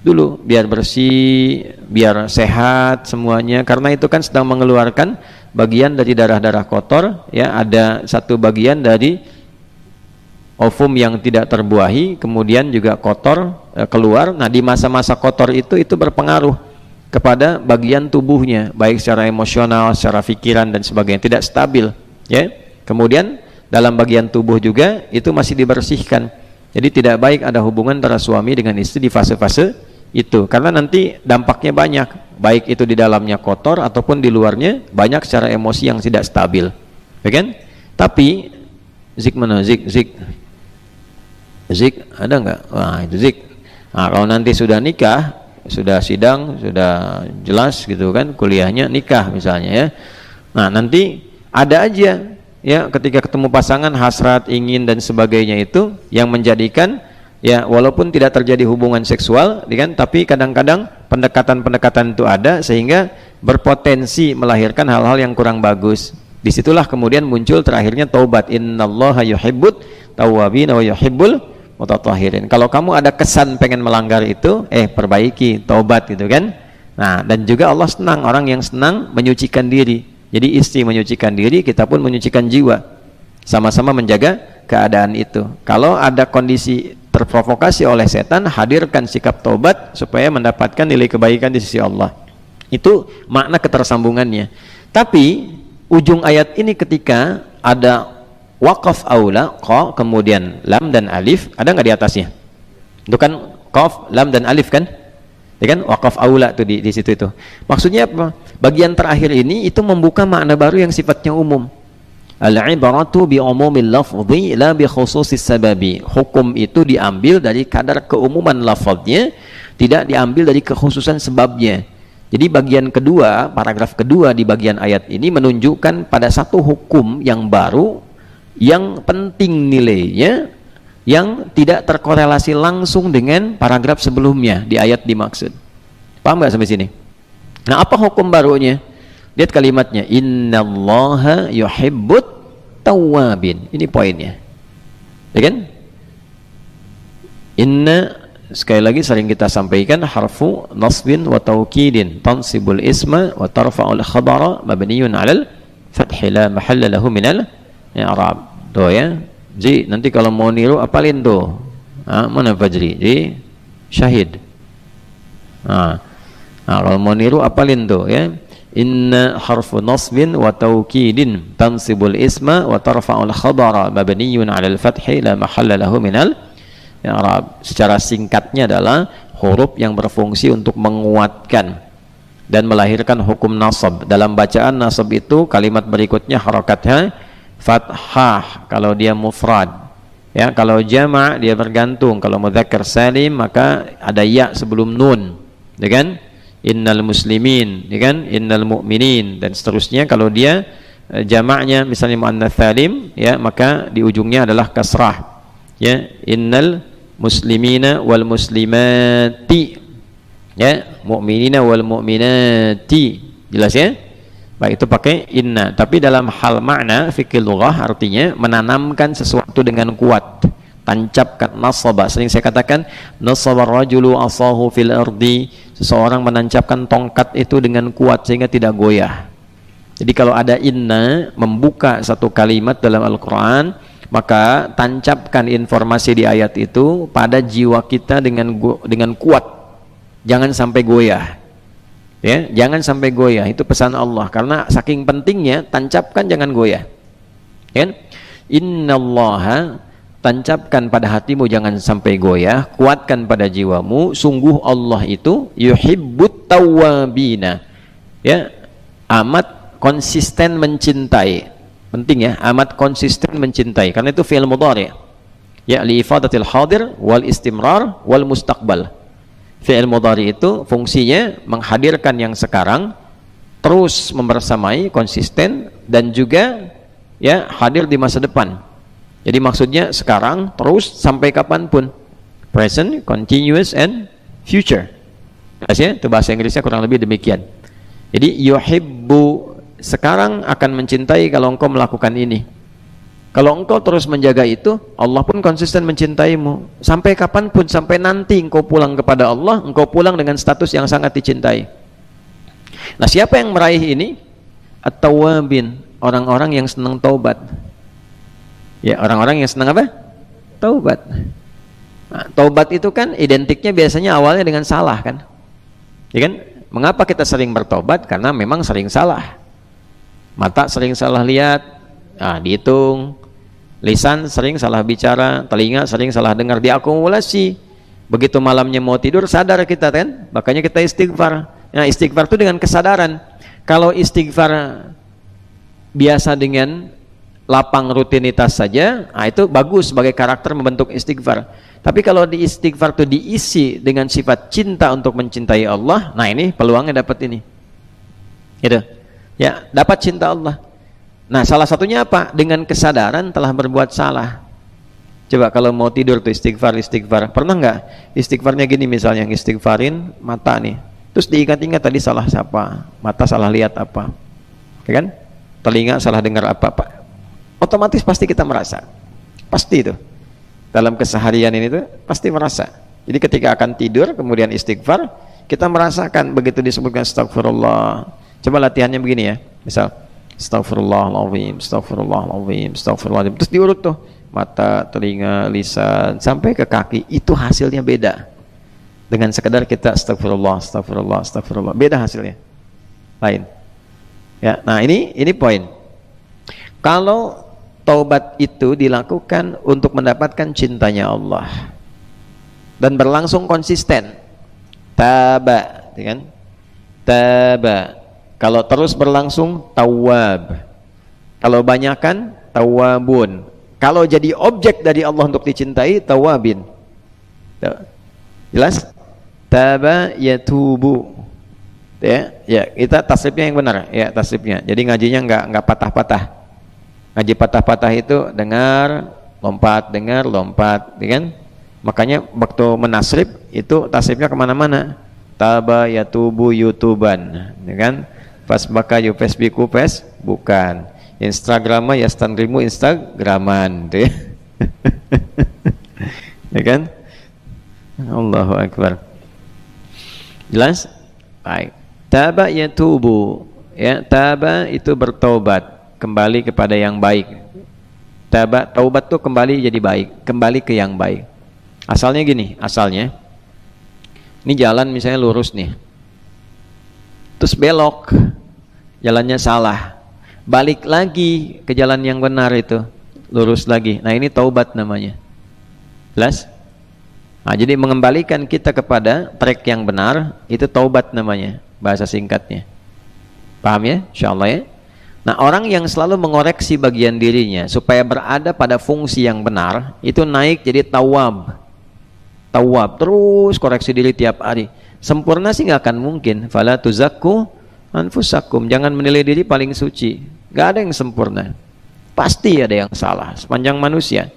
dulu, biar bersih, biar sehat semuanya, karena itu kan sedang mengeluarkan bagian dari darah-darah kotor, ya, ada satu bagian dari ovum yang tidak terbuahi, kemudian juga kotor keluar. Nah, di masa-masa kotor itu berpengaruh kepada bagian tubuhnya, baik secara emosional, secara pikiran dan sebagainya, tidak stabil, ya. Kemudian dalam bagian tubuh juga itu masih dibersihkan. Jadi tidak baik ada hubungan antara suami dengan istri di fase-fase itu, karena nanti dampaknya banyak, baik itu di dalamnya kotor ataupun di luarnya banyak secara emosi yang tidak stabil, ya kan? Tapi zik mana zik ada nggak? Wah, itu zik. Nah, kalau nanti sudah nikah, sudah sidang, sudah jelas gitu kan, kuliahnya nikah misalnya, ya. Nah, nanti ada aja, ya, ketika ketemu pasangan hasrat, ingin dan sebagainya itu yang menjadikan, ya, walaupun tidak terjadi hubungan seksual, kan, tapi kadang-kadang pendekatan-pendekatan itu ada sehingga berpotensi melahirkan hal-hal yang kurang bagus. Disitulah kemudian muncul terakhirnya taubat. Innallaha yuhibbut tawwabin wa yuhibbul mutatahhirin. Kalau kamu ada kesan pengen melanggar itu, perbaiki, taubat gitu kan. Nah, dan juga Allah senang orang yang senang menyucikan diri. Jadi istri menyucikan diri, kita pun menyucikan jiwa. Sama-sama menjaga keadaan itu. Kalau ada kondisi terprovokasi oleh setan, hadirkan sikap taubat supaya mendapatkan nilai kebaikan di sisi Allah. Itu makna ketersambungannya. Tapi ujung ayat ini ketika ada waqaf aula, qa, kemudian lam dan alif, ada nggak di atasnya? Itu kan qaf, lam dan alif kan? Ya kan? Waqaf aula tuh di situ itu. Maksudnya apa? Bagian terakhir ini itu membuka makna baru yang sifatnya umum. Al-ibaratu bi umumil lafzi la bi khususis sababi. Hukum itu diambil dari kadar keumuman lafaznya, tidak diambil dari kekhususan sebabnya. Jadi bagian kedua, paragraf kedua di bagian ayat ini menunjukkan pada satu hukum yang baru, yang penting nilainya, yang tidak terkorelasi langsung dengan paragraf sebelumnya di ayat dimaksud. Paham nggak sampai sini? Nah, apa hukum barunya? Lihat kalimatnya, innallaha yuhibbut tawwabin. Ini poinnya, ya kan? Inna, sekali lagi sering kita sampaikan, harfu nasbin wa taukidin tansibul isma wa tarfa'ul khabara mabniyun 'alal fathi la mahalla lahu minal i'rab. Tuh ya, Ji, nanti kalau mau niru apalin tuh. Mana Fajri? Ji, syahid. Kalau mau niru apalin tuh ya. Inna harfu nasbin wa taukidin tansibul isma wa tarfa'ul khabara mabniyun 'alal fathi la mahalla lahu minal i'rab. Secara singkatnya adalah huruf yang berfungsi untuk menguatkan dan melahirkan hukum nasab. Dalam bacaan nasab itu kalimat berikutnya harakatnya fathah kalau dia mufrad. Ya, kalau jama' dia bergantung. Kalau mudzakkar salim maka ada ya sebelum nun. Ya kan? Innal muslimin, ya kan? Innal mu'minin dan seterusnya. Kalau dia jamaknya misalnya muannats salim, ya, maka di ujungnya adalah kasrah. Ya, innal muslimina wal muslimati, ya, mu'minina wal mu'minati. Jelas ya? Baik, itu pakai inna. Tapi dalam hal makna fikih lughah artinya menanamkan sesuatu dengan kuat. Tancapkan, nasaba. Sering saya katakan nasaba rajulu asahu fil ardi. Seseorang menancapkan tongkat itu dengan kuat sehingga tidak goyah. Jadi kalau ada inna membuka satu kalimat dalam Al-Quran, maka tancapkan informasi di ayat itu pada jiwa kita dengan kuat. Jangan sampai goyah. Ya, jangan sampai goyah. Itu pesan Allah. Karena saking pentingnya, tancapkan jangan goyah. Kan? Innallaha, tancapkan pada hatimu jangan sampai goyah, kuatkan pada jiwamu, sungguh Allah itu yuhibbut tawwabina. Ya, amat konsisten mencintai. Penting ya, amat konsisten mencintai. Karena itu fi'il mudhari'. Ya, li ifadatil hadir wal istimrar wal mustaqbal. Fi'il mudhari' itu fungsinya menghadirkan yang sekarang, terus membersamai, konsisten, dan juga ya hadir di masa depan. Jadi maksudnya sekarang terus sampai kapanpun, present, continuous, and future. Ya, itu bahasa Inggrisnya kurang lebih demikian. Jadi yuhibbu, sekarang akan mencintai kalau engkau melakukan ini. Kalau engkau terus menjaga itu, Allah pun konsisten mencintaimu sampai kapanpun, sampai nanti engkau pulang kepada Allah, engkau pulang dengan status yang sangat dicintai. Nah, siapa yang meraih ini? At-tawwabin, orang-orang yang senang taubat. Ya, orang-orang yang senang apa? Taubat. Nah, taubat itu kan identiknya biasanya awalnya dengan salah kan? Ya kan? Mengapa kita sering bertobat? Karena memang sering salah. Mata sering salah lihat, dihitung. Lisan sering salah bicara, telinga sering salah dengar, diakumulasi. Begitu malamnya mau tidur sadar kita kan, makanya kita istighfar. Nah, istighfar itu dengan kesadaran. Kalau istighfar biasa dengan lapang rutinitas saja, itu bagus sebagai karakter membentuk istighfar. Tapi kalau di istighfar itu diisi dengan sifat cinta untuk mencintai Allah, nah ini peluangnya dapat ini. Gitu. Ya, dapat cinta Allah. Nah, salah satunya apa? Dengan kesadaran telah berbuat salah. Coba kalau mau tidur tuh istighfar. Pernah nggak istighfarnya gini, misalnya istighfarin mata nih, terus diingat-ingat tadi salah siapa, mata salah lihat apa, ya kan? Telinga salah dengar apa, otomatis pasti kita merasa. Pasti itu. Dalam keseharian ini tuh pasti merasa. Jadi ketika akan tidur kemudian istighfar, kita merasakan begitu disebutkan astagfirullah. Coba latihannya begini ya. Misal astagfirullahaladzim, astagfirullahaladzim, astagfirullahaladzim. Terus diurut tuh mata, telinga, lisan sampai ke kaki. Itu hasilnya beda dengan sekedar kita astagfirullah, astagfirullah, astagfirullah. Beda hasilnya. Lain. Ya, nah ini poin. Kalau taubat itu dilakukan untuk mendapatkan cintanya Allah dan berlangsung konsisten, taba, kan? Taba. Kalau terus berlangsung, tawwab. Kalau banyakan, tawwabun. Kalau jadi objek dari Allah untuk dicintai, tawwabin. Jelas? Taba yatubu. Ya, kita tasrifnya yang benar, ya tasrifnya. Jadi ngajinya enggak patah-patah. Ngaji patah-patah itu dengar, lompat, ya kan? Makanya waktu menasrif itu tasrifnya kemana-mana. Taba yatubu yutuban, ya kan? Fasbaka yufasbiku pes, bukan. Instagrama yastanrimu instagraman, ya. Ya kan? Allahu Akbar. Jelas? Baik. Taba yatubu, ya, taba itu bertobat, kembali kepada yang baik. Taubat tuh kembali jadi baik, kembali ke yang baik. Asalnya gini, ini jalan misalnya lurus nih, terus belok, jalannya salah, balik lagi ke jalan yang benar itu, lurus lagi. Nah, ini taubat namanya. Jelas? Nah, jadi mengembalikan kita kepada trek yang benar itu taubat namanya. bahasa singkatnya. Paham ya? Insyaallah ya. Nah, orang yang selalu mengoreksi bagian dirinya supaya berada pada fungsi yang benar, itu naik jadi tawab. Tawab, terus koreksi diri tiap hari. Sempurna sih nggak akan mungkin. Fala tuzakku anfusakum, jangan menilai diri paling suci. Nggak ada yang sempurna, pasti ada yang salah sepanjang manusia.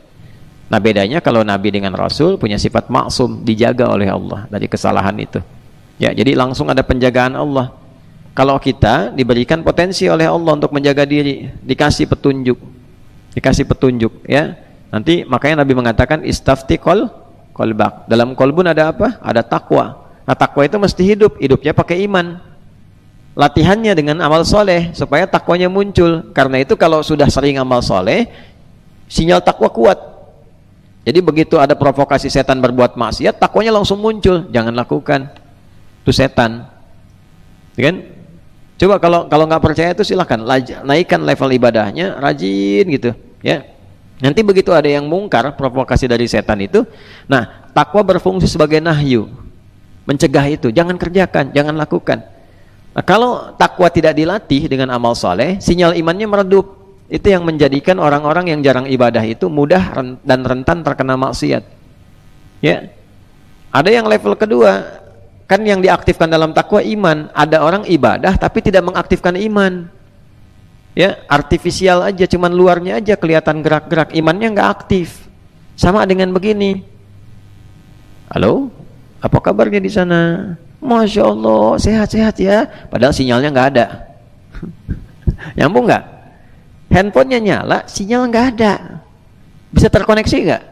Nah, bedanya kalau Nabi dengan Rasul punya sifat maksum, dijaga oleh Allah dari kesalahan itu. Ya, jadi langsung ada penjagaan Allah. Kalau kita diberikan potensi oleh Allah untuk menjaga diri, dikasih petunjuk ya. Nanti makanya Nabi mengatakan istafti kolbak. Dalam kolbun ada apa? Ada takwa. Nah, takwa itu mesti hidupnya pakai iman. Latihannya dengan amal soleh supaya takwanya muncul. Karena itu kalau sudah sering amal soleh, sinyal takwa kuat. Jadi begitu ada provokasi setan berbuat maksiat, takwanya langsung muncul. Jangan lakukan, itu setan. Kan? Coba kalau nggak percaya itu silahkan naikkan level ibadahnya, rajin gitu ya. Nanti begitu ada yang mungkar, provokasi dari setan itu, nah takwa berfungsi sebagai nahyu, mencegah itu, jangan kerjakan, jangan lakukan. Nah, kalau takwa tidak dilatih dengan amal soleh, sinyal imannya meredup. Itu yang menjadikan orang-orang yang jarang ibadah itu mudah dan rentan terkena maksiat ya. Ada yang level kedua, kan yang diaktifkan dalam takwa iman. Ada orang ibadah tapi tidak mengaktifkan iman ya, artifisial aja, cuman luarnya aja kelihatan gerak-gerak, imannya nggak aktif. Sama dengan begini, halo, apa kabarnya di sana? Masya Allah, sehat-sehat ya, padahal sinyalnya nggak ada. Nyambung nggak? Handphonenya nyala, sinyal nggak ada. Bisa terkoneksi nggak?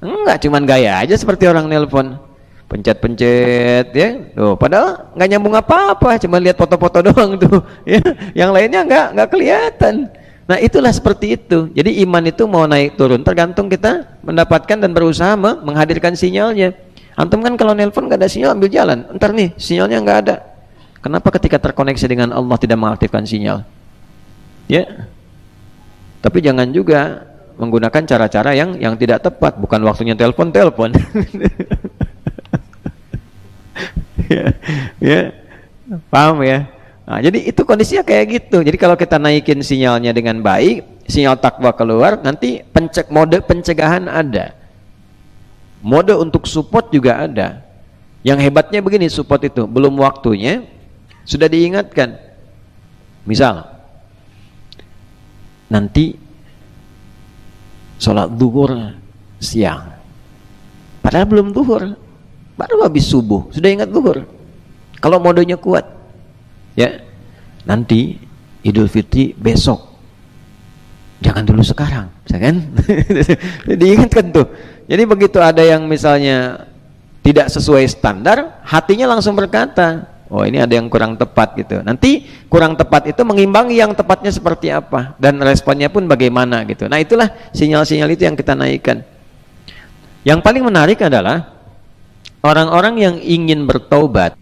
Enggak, cuman gaya aja seperti orang nelpon, pencet-pencet ya. Tuh, padahal nggak nyambung apa-apa, cuma lihat foto-foto doang tuh ya. Yang lainnya nggak kelihatan. Nah, itulah seperti itu. Jadi iman itu mau naik turun tergantung kita mendapatkan dan berusaha menghadirkan sinyalnya. Antum kan kalau nelpon nggak ada sinyal, ambil jalan, ntar nih sinyalnya nggak ada. Kenapa ketika terkoneksi dengan Allah tidak mengaktifkan sinyal ya? Tapi jangan juga menggunakan cara-cara yang tidak tepat. Bukan waktunya telepon ya, paham ya? Nah, jadi itu kondisinya kayak gitu. Jadi kalau kita naikin sinyalnya dengan baik, sinyal takwa keluar, nanti mode pencegahan ada, mode untuk support juga ada. Yang hebatnya begini, support itu belum waktunya sudah diingatkan. Misal nanti sholat zuhur siang, padahal belum zuhur, baru habis subuh sudah ingat zuhur. Kalau modenya kuat ya, nanti Idul Fitri besok, jangan dulu sekarang, kan? Diingatkan tuh. Jadi begitu ada yang misalnya tidak sesuai standar, hatinya langsung berkata, oh ini ada yang kurang tepat gitu. Nanti kurang tepat itu mengimbangi yang tepatnya seperti apa, dan responnya pun bagaimana gitu. Nah, itulah sinyal-sinyal itu yang kita naikkan. Yang paling menarik adalah orang-orang yang ingin bertaubat,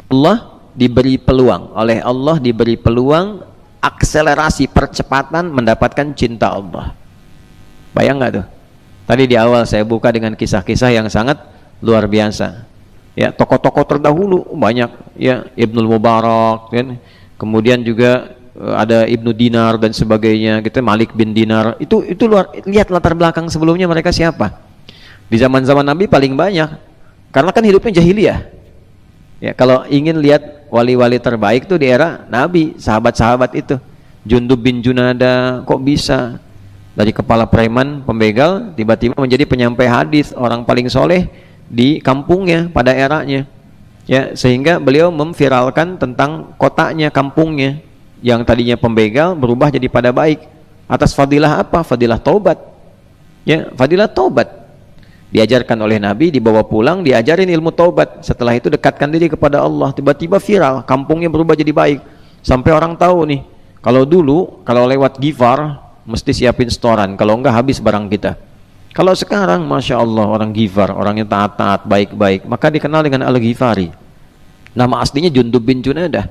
Allah diberi peluang, oleh Allah diberi peluang akselerasi percepatan mendapatkan cinta Allah. Bayang nggak tuh? Tadi di awal saya buka dengan kisah-kisah yang sangat luar biasa. Ya, tokoh-tokoh terdahulu banyak ya, Ibnul Mubarak kan, kemudian juga ada Ibnu Dinar dan sebagainya gitu, Malik bin Dinar. Itu luar, lihat latar belakang sebelumnya mereka siapa. Di zaman-zaman Nabi paling banyak, karena kan hidupnya jahiliyah. Ya, kalau ingin lihat wali-wali terbaik tuh di era Nabi, sahabat-sahabat itu. Jundub bin Junada, kok bisa dari kepala preman pembegal tiba-tiba menjadi penyampai hadis, orang paling soleh di kampungnya pada eranya ya, sehingga beliau memviralkan tentang kotanya, kampungnya yang tadinya pembegal berubah jadi pada baik atas fadilah apa? Fadilah taubat ya, fadilah taubat. Diajarkan oleh Nabi, dibawa pulang, diajarin ilmu taubat. Setelah itu dekatkan diri kepada Allah, tiba-tiba viral, kampungnya berubah jadi baik. Sampai orang tahu nih, kalau dulu kalau lewat Ghifar mesti siapin setoran, kalau enggak habis barang kita. Kalau sekarang, Masya Allah, orang Ghifar, orangnya taat-taat, baik-baik, maka dikenal dengan Al-Ghifari. Nama aslinya Jundub bin Junadah.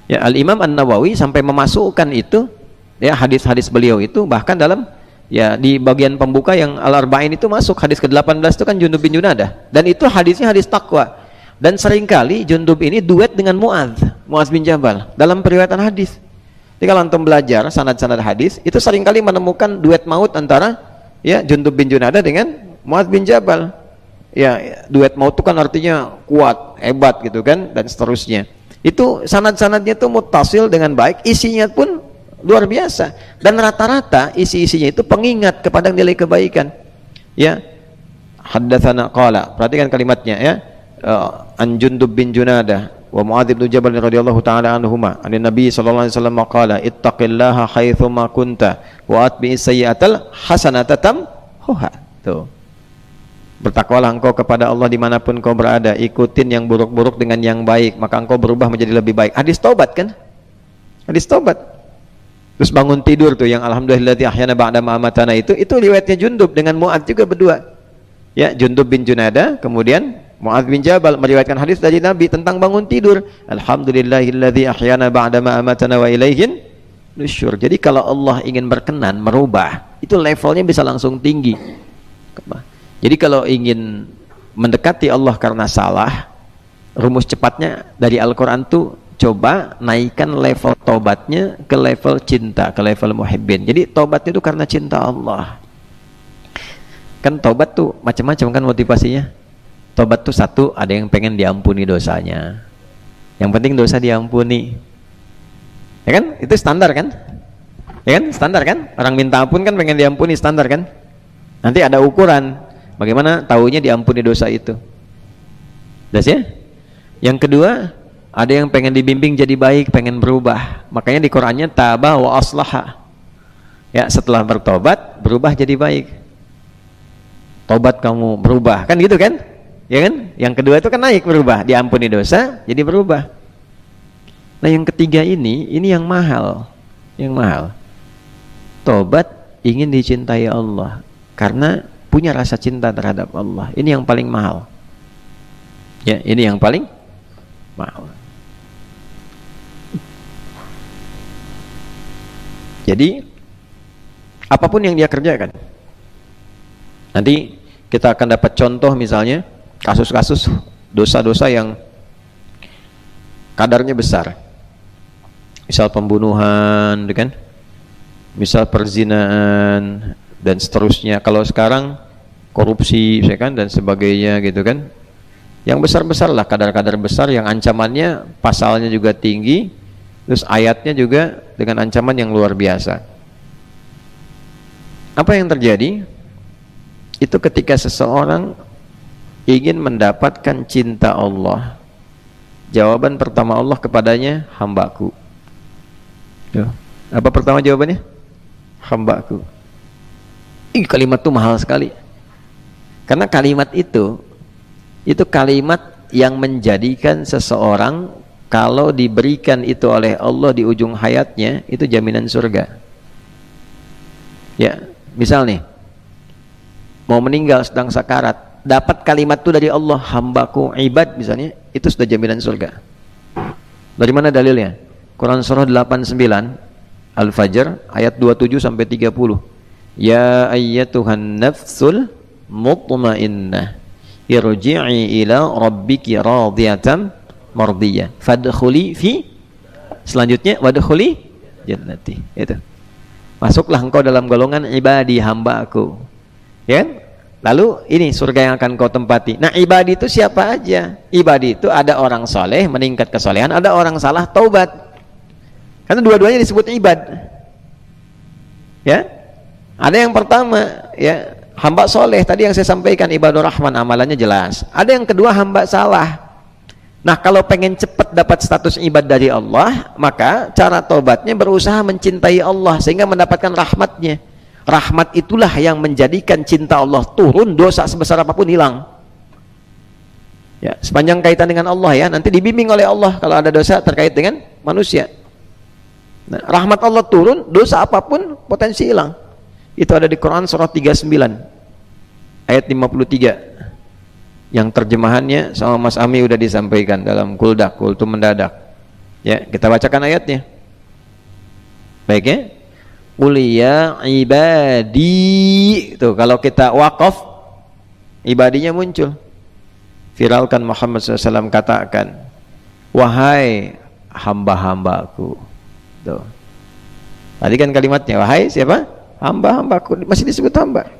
Ya, Al-Imam An-Nawawi sampai memasukkan itu, ya, hadis-hadis beliau itu, bahkan dalam, ya, di bagian pembuka yang Al-Arba'in itu masuk, hadis ke-18 itu kan Jundub bin Junadah. Dan itu hadisnya hadis takwa. Dan seringkali Jundub ini duet dengan Muadz bin Jabal dalam periwayatan hadis. Jadi kalau antum belajar sanad-sanad hadis, itu seringkali menemukan duet maut antara ya Jundub bin Junadah dengan Muadz bin Jabal. Ya, duet maut itu kan artinya kuat, hebat gitu kan, dan seterusnya. Itu sanad-sanadnya itu muttasil dengan baik, isinya pun luar biasa. Dan rata-rata isi-isinya itu pengingat kepada nilai kebaikan. Ya, haddatsana qala, perhatikan kalimatnya ya. An Jundub bin Junadah wa Muadz bin Jabal radhiyallahu taala anhuma an Nabi sallallahu alaihi wasallam qala ittaqillaha haitsu ma kunta wa atbi'is sayyi'atal hasanata tamhuha. Tuh, bertakwalah engkau kepada Allah dimanapun kau berada, ikutin yang buruk-buruk dengan yang baik, maka engkau berubah menjadi lebih baik. Hadis taubat kan, hadis taubat. Terus bangun tidur tuh yang alhamdulillahilladzi ahyana ba'da ma amatana, itu riwayatnya Jundub dengan Muadz juga berdua ya. Jundub bin Junadah kemudian Muadz bin Jabal meriwayatkan hadis dari Nabi tentang bangun tidur. Alhamdulillahilladzi ahyana ba'da ma amatana wa ilaihin nusyur. Jadi kalau Allah ingin berkenan merubah, itu levelnya bisa langsung tinggi. Jadi kalau ingin mendekati Allah karena salah, rumus cepatnya dari Al-Quran tuh coba naikkan level taubatnya ke level cinta, ke level muhibbin. Jadi taubatnya itu karena cinta Allah. Kan taubat tuh macam-macam kan motivasinya. Tobat tuh satu, ada yang pengen diampuni dosanya. Yang penting dosa diampuni. Ya kan? Itu standar kan? Ya kan? Standar kan? Orang minta ampun kan pengen diampuni, standar kan? Nanti ada ukuran. Bagaimana taunya diampuni dosa itu? Jelas ya? Yang kedua, ada yang pengen dibimbing jadi baik, pengen berubah. Makanya di Qur'annya taba wa aslaha. Ya, setelah bertobat, berubah jadi baik. Tobat kamu berubah, kan gitu kan? Ya kan? Yang kedua itu kan naik, berubah, diampuni dosa jadi berubah. Nah yang ketiga ini yang mahal, yang mahal. Tobat ingin dicintai Allah karena punya rasa cinta terhadap Allah. Ini yang paling mahal. Ya, ini yang paling mahal. Jadi apapun yang dia kerjakan, nanti kita akan dapat contoh misalnya kasus-kasus dosa-dosa yang kadarnya besar, misal pembunuhan, kan? Misal perzinaan dan seterusnya. Kalau sekarang korupsi, kan, dan sebagainya gitu kan. Yang besar-besar lah, kadar-kadar besar yang ancamannya, pasalnya juga tinggi, terus ayatnya juga dengan ancaman yang luar biasa. Apa yang terjadi? Itu ketika seseorang ingin mendapatkan cinta Allah, jawaban pertama Allah kepadanya, hambaku. Ya. Apa pertama jawabannya? Hambaku. Ih, kalimat itu mahal sekali. Karena kalimat itu kalimat yang menjadikan seseorang kalau diberikan itu oleh Allah di ujung hayatnya, itu jaminan surga. Ya, misal nih, mau meninggal sedang sakarat, dapat kalimat itu dari Allah, hambaku ibad misalnya, itu sudah jaminan surga. Dari mana dalilnya? Quran surah 89 Al-Fajr ayat 27 sampai 30. Ya ayyatuhan nafsul mutmainnah irji'i ila rabbiki radiyatan mardiyah fadkhuli fi, selanjutnya wadkhuli jannati. Itu. Masuklah engkau dalam golongan ibadi, hamba-Aku. Ya kan? Lalu ini surga yang akan kau tempati. Nah, ibadi itu siapa aja? Ibadi itu ada orang soleh, meningkat kesolehan, ada orang salah, taubat. Karena dua-duanya disebut ibad. Ya, ada yang pertama, ya, hamba soleh. Tadi yang saya sampaikan, ibadur rahman, amalannya jelas. Ada yang kedua, hamba salah. Nah, kalau pengen cepat dapat status ibad dari Allah, maka cara taubatnya berusaha mencintai Allah sehingga mendapatkan rahmatnya. Rahmat itulah yang menjadikan cinta Allah turun, dosa sebesar apapun hilang. Ya, sepanjang kaitan dengan Allah ya, nanti dibimbing oleh Allah kalau ada dosa terkait dengan manusia. Nah, rahmat Allah turun, dosa apapun potensi hilang. Itu ada di Quran surah 39 ayat 53. Yang terjemahannya sama Mas Ami udah disampaikan dalam kuldak, kultum mendadak. Ya, kita bacakan ayatnya. Baik ya. Qul ya ibadi, tuh kalau kita wakaf ibadinya muncul. viralkan Muhammad SAW, katakan, wahai hamba-hambaku. Tuh. Tadi kan kalimatnya, wahai siapa? Hamba-hambaku, masih disebut hamba.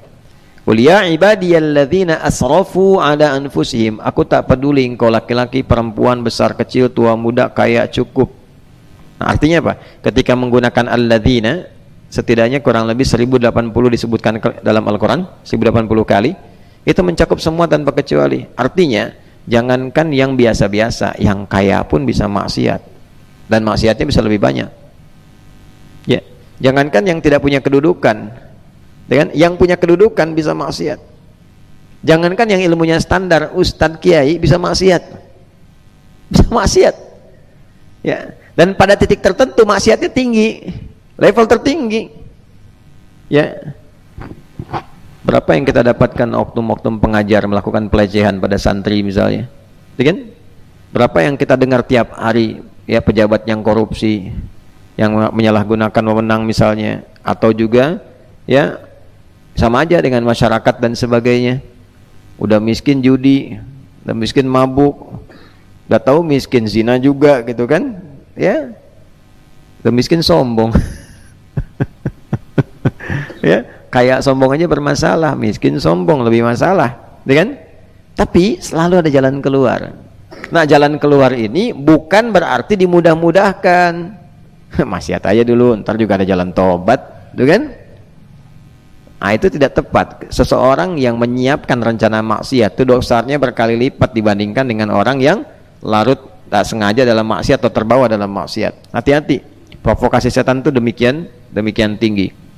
Qul ya ibadiyalladzina asrafu ala anfusihim. Aku tak peduli engkau laki-laki, perempuan, besar, kecil, tua, muda, kaya, cukup. Nah, artinya apa? Ketika menggunakan alladzina, setidaknya kurang lebih 1080 disebutkan dalam Al-Quran, 1080 kali. Itu mencakup semua tanpa kecuali. Artinya, jangankan yang biasa-biasa, yang kaya pun bisa maksiat. Dan maksiatnya bisa lebih banyak. Ya, jangankan yang tidak punya kedudukan, dengan yang punya kedudukan bisa maksiat. Jangankan yang ilmunya standar, ustadz kiai bisa maksiat. Bisa maksiat. Ya, dan pada titik tertentu maksiatnya tinggi, level tertinggi. Ya. Berapa yang kita dapatkan oknum-oknum pengajar melakukan pelecehan pada santri misalnya, ya kan? Berapa yang kita dengar tiap hari, ya, pejabat yang korupsi, yang menyalahgunakan wewenang misalnya, atau juga ya sama aja dengan masyarakat dan sebagainya. Udah miskin judi, udah miskin mabuk, udah tahu miskin zina juga gitu kan, ya, udah miskin sombong. Ya, kayak sombong aja bermasalah, miskin sombong lebih masalah, kan? Tapi selalu ada jalan keluar. Nah, jalan keluar ini bukan berarti dimudah-mudahkan. Maksiat aja dulu, ntar juga ada jalan tobat, kan? Nah, itu tidak tepat. Seseorang yang menyiapkan rencana maksiat itu dosanya berkali lipat dibandingkan dengan orang yang larut tak sengaja dalam maksiat atau terbawa dalam maksiat. Hati-hati, provokasi setan itu demikian tinggi.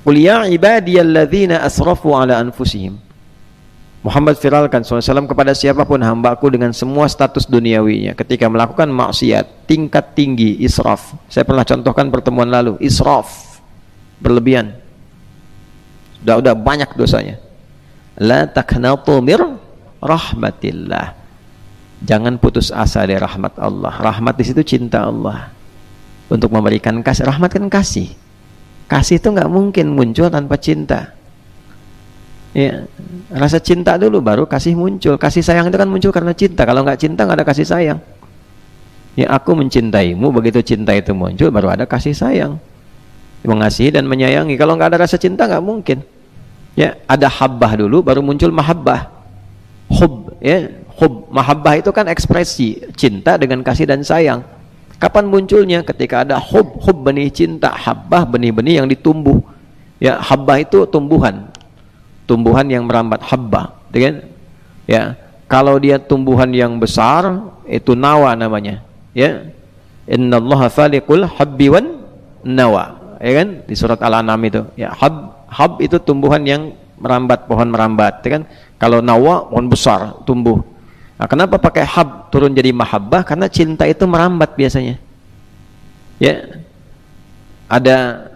Qul ya ibadiyalladzina asrafu ala anfusihim. Muhammad viralkan SAW kepada siapapun hambaku dengan semua status duniawinya ketika melakukan maksiat tingkat tinggi, israf. Saya pernah contohkan pertemuan lalu, israf, berlebihan. Udah banyak dosanya. La taqnatu mir rahmatillah. Jangan putus asa dari rahmat Allah. Rahmat di situ cinta Allah. Untuk memberikan kasih, rahmat kan kasih. Kasih itu nggak mungkin muncul tanpa cinta. Ya, rasa cinta dulu baru kasih muncul. Kasih sayang itu kan muncul karena cinta. Kalau nggak cinta nggak ada kasih sayang. Ya, aku mencintaimu, begitu cinta itu muncul baru ada kasih sayang. Mengasihi dan menyayangi. Kalau nggak ada rasa cinta nggak mungkin. Ya, ada habbah dulu baru muncul mahabbah. Hub, ya, hub, mahabbah itu kan ekspresi cinta dengan kasih dan sayang. Kapan munculnya? Ketika ada hub benih cinta, habbah benih-benih yang ditumbuh. Ya, habbah itu tumbuhan yang merambat, habbah, kan? Ya, kalau dia tumbuhan yang besar itu nawa namanya. Ya, innallaha faliqul habbi wan nawa, ya kan? Di surat Al-An'am itu. Ya, hab itu tumbuhan yang merambat, pohon merambat, ya kan? Kalau nawa pohon besar tumbuh. Nah, kenapa pakai hab turun jadi mahabbah? Karena cinta itu merambat biasanya. Ya, ada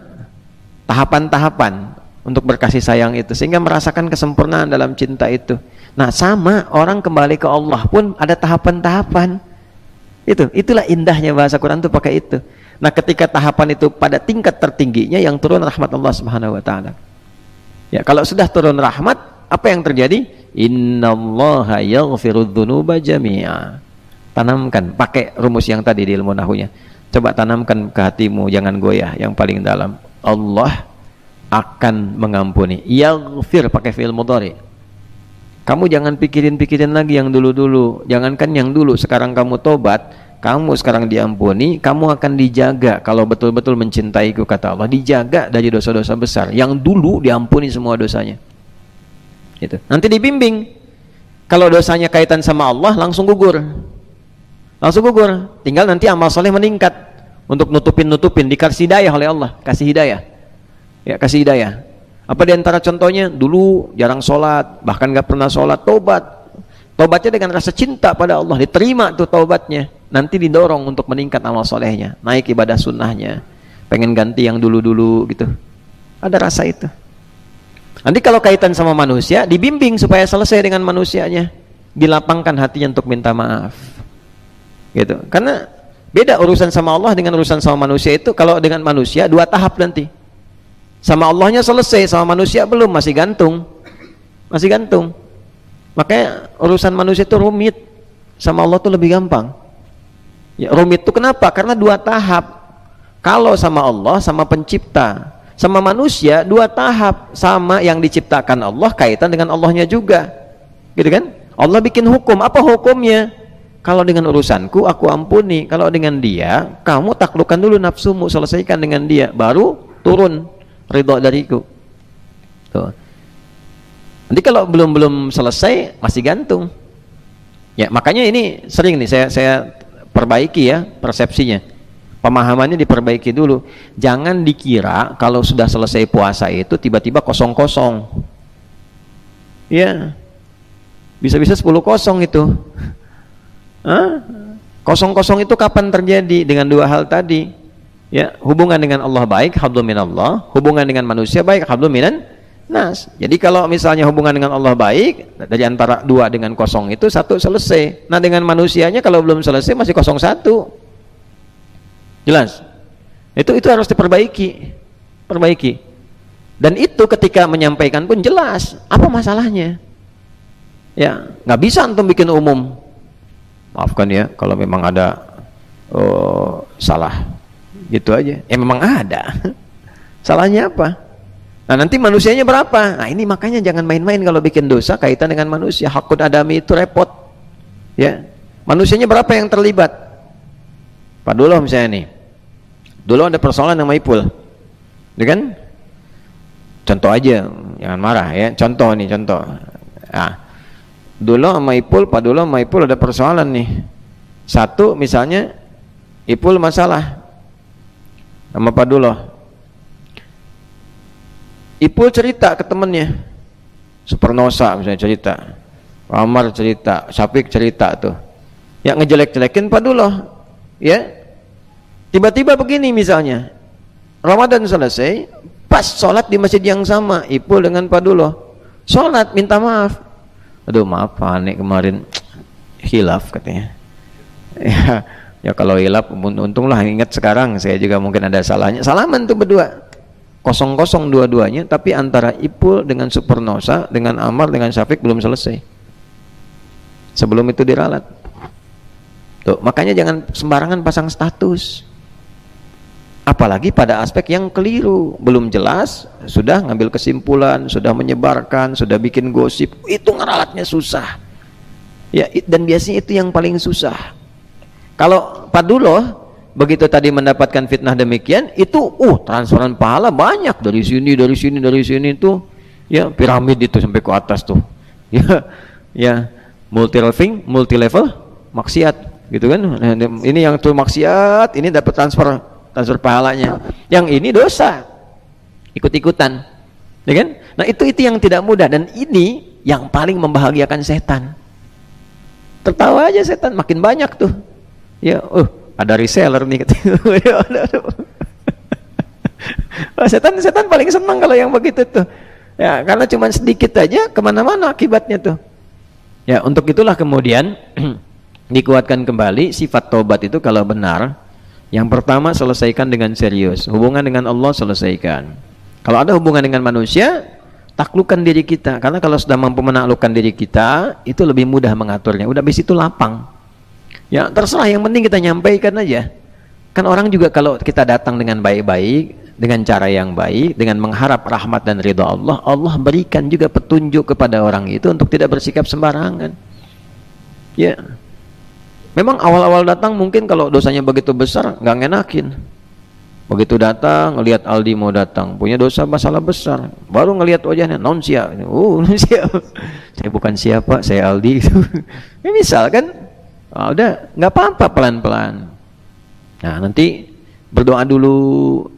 tahapan-tahapan untuk berkasih sayang itu, sehingga merasakan kesempurnaan dalam cinta itu. Nah, sama orang kembali ke Allah pun ada tahapan-tahapan. Itulah indahnya bahasa Quran itu pakai itu. Nah, ketika tahapan itu pada tingkat tertingginya yang turun rahmat Allah Subhanahu wa taala. Ya, kalau sudah turun rahmat, apa yang terjadi? Innallaha yaghfirudz dzunuba jami'a. Tanamkan, pakai rumus yang tadi di ilmu nahunya. Coba tanamkan ke hatimu, jangan goyah, yang paling dalam. Allah akan mengampuni. Yaghfir pakai fi'il mudhari. Kamu jangan pikirin lagi yang dulu-dulu. Jangankan yang dulu, sekarang kamu tobat, kamu sekarang diampuni, kamu akan dijaga kalau betul-betul mencintaiku, kata Allah. Dijaga dari dosa-dosa besar. Yang dulu diampuni semua dosanya. Gitu. Nanti dibimbing. Kalau dosanya kaitan sama Allah, langsung gugur. Tinggal nanti amal soleh meningkat untuk nutupin, dikasih hidayah oleh Allah. Kasih hidayah. Ya, kasih hidayah. Apa diantara contohnya? Dulu jarang sholat, bahkan gak pernah sholat, tobatnya dengan rasa cinta pada Allah, diterima tuh tobatnya. Nanti didorong untuk meningkat amal solehnya, naik ibadah sunnahnya, pengen ganti yang dulu-dulu gitu. Ada rasa itu. Nanti kalau kaitan sama manusia, dibimbing supaya selesai dengan manusianya, dilapangkan hatinya untuk minta maaf, gitu. Karena beda urusan sama Allah dengan urusan sama manusia itu. Kalau dengan manusia dua tahap nanti. Sama Allahnya selesai, sama manusia belum, masih gantung. Makanya urusan manusia itu rumit, sama Allah tuh lebih gampang. Ya, rumit itu kenapa? Karena dua tahap. Kalau sama Allah, sama pencipta. Sama manusia, dua tahap. Sama yang diciptakan Allah, kaitan dengan Allahnya juga. Gitu kan? Allah bikin hukum. Apa hukumnya? Kalau dengan urusanku, aku ampuni. Kalau dengan dia, kamu taklukkan dulu nafsumu, selesaikan dengan dia. Baru turun ridho dariku. Tuh. Nanti kalau belum selesai masih gantung. Ya, makanya ini sering nih saya perbaiki ya persepsinya. Pemahamannya diperbaiki dulu. Jangan dikira kalau sudah selesai puasa itu tiba-tiba kosong-kosong. Ya. Bisa-bisa 10-0 itu. Hah? Kosong-kosong itu kapan terjadi? Dengan dua hal tadi. Ya, hubungan dengan Allah baik, hablum minallah, hubungan dengan manusia baik, hablum minan nas. Jadi kalau misalnya hubungan dengan Allah baik, dari antara 2 dengan 0 itu 1 selesai. Nah, dengan manusianya kalau belum selesai masih 0-1. Jelas? Itu harus diperbaiki. Perbaiki. Dan itu ketika menyampaikan pun jelas apa masalahnya. Ya, nggak bisa antum bikin umum. Maafkan ya kalau memang ada salah. Gitu aja. Ya memang ada. Salahnya apa? Nah, nanti manusianya berapa? Nah, ini makanya jangan main-main kalau bikin dosa kaitan dengan manusia. Hakun adami itu repot. Ya. Manusianya berapa yang terlibat? Pak Duloh misalnya nih. Dulu ada persoalan sama Ipul. Ya kan? Contoh aja, jangan marah ya. Contoh nih, contoh. Nah, Duloh sama Ipul, Pak Duloh sama Ipul ada persoalan nih. Satu misalnya Ipul masalah sama Pak Duloh. Ipul cerita ke temennya, Supernosa misalnya cerita, Amar cerita, Syafiq cerita tuh, yang ngejelek-jelekin Pak Duloh, ya. Tiba-tiba begini misalnya, Ramadan selesai, pas sholat di masjid yang sama, Ipul dengan Pak Duloh, sholat minta maaf, aduh maaf Pak Ane kemarin hilaf katanya, ya kalau hilaf untunglah ingat sekarang saya juga mungkin ada salahnya, salaman tuh berdua. 0-0 dua-duanya, tapi antara Ipul dengan Supernosa, dengan Amar, dengan Syafiq belum selesai. Sebelum itu diralat. Tuh, makanya jangan sembarangan pasang status. Apalagi pada aspek yang keliru, belum jelas, sudah ngambil kesimpulan, sudah menyebarkan, sudah bikin gosip, itu ngeralatnya susah. Ya, dan biasanya itu yang paling susah. Kalau Pak Duloh begitu tadi mendapatkan fitnah demikian, itu transferan pahala banyak dari sini itu, ya piramid itu sampai ke atas tuh, ya multi level maksiat gitu kan. Nah, ini yang tuh maksiat, ini dapat transfer pahalanya, yang ini dosa ikut-ikutan, ya kan. Nah itu yang tidak mudah, dan ini yang paling membahagiakan setan. Tertawa aja setan, makin banyak tuh, ya ada reseller nih setan paling senang kalau yang begitu tuh ya, karena cuma sedikit aja kemana-mana akibatnya tuh ya. Untuk itulah kemudian dikuatkan kembali sifat taubat itu. Kalau benar, yang pertama selesaikan dengan serius, hubungan dengan Allah selesaikan. Kalau ada hubungan dengan manusia, taklukkan diri kita, karena kalau sudah mampu menaklukkan diri kita, itu lebih mudah mengaturnya. Udah habis itu lapang. Ya terserah, yang penting kita nyampaikan aja. Kan orang juga kalau kita datang dengan baik-baik, dengan cara yang baik, dengan mengharap rahmat dan ridha Allah, Allah berikan juga petunjuk kepada orang itu untuk tidak bersikap sembarangan. Ya, memang awal-awal datang mungkin kalau dosanya begitu besar nggak ngenakin. Begitu datang, ngelihat Aldi mau datang, punya dosa masalah besar, baru ngelihat wajahnya, non siap, siap. Saya bukan siapa, saya Aldi. Ini misal kan. Udah nggak apa-apa, pelan-pelan. Nah nanti berdoa dulu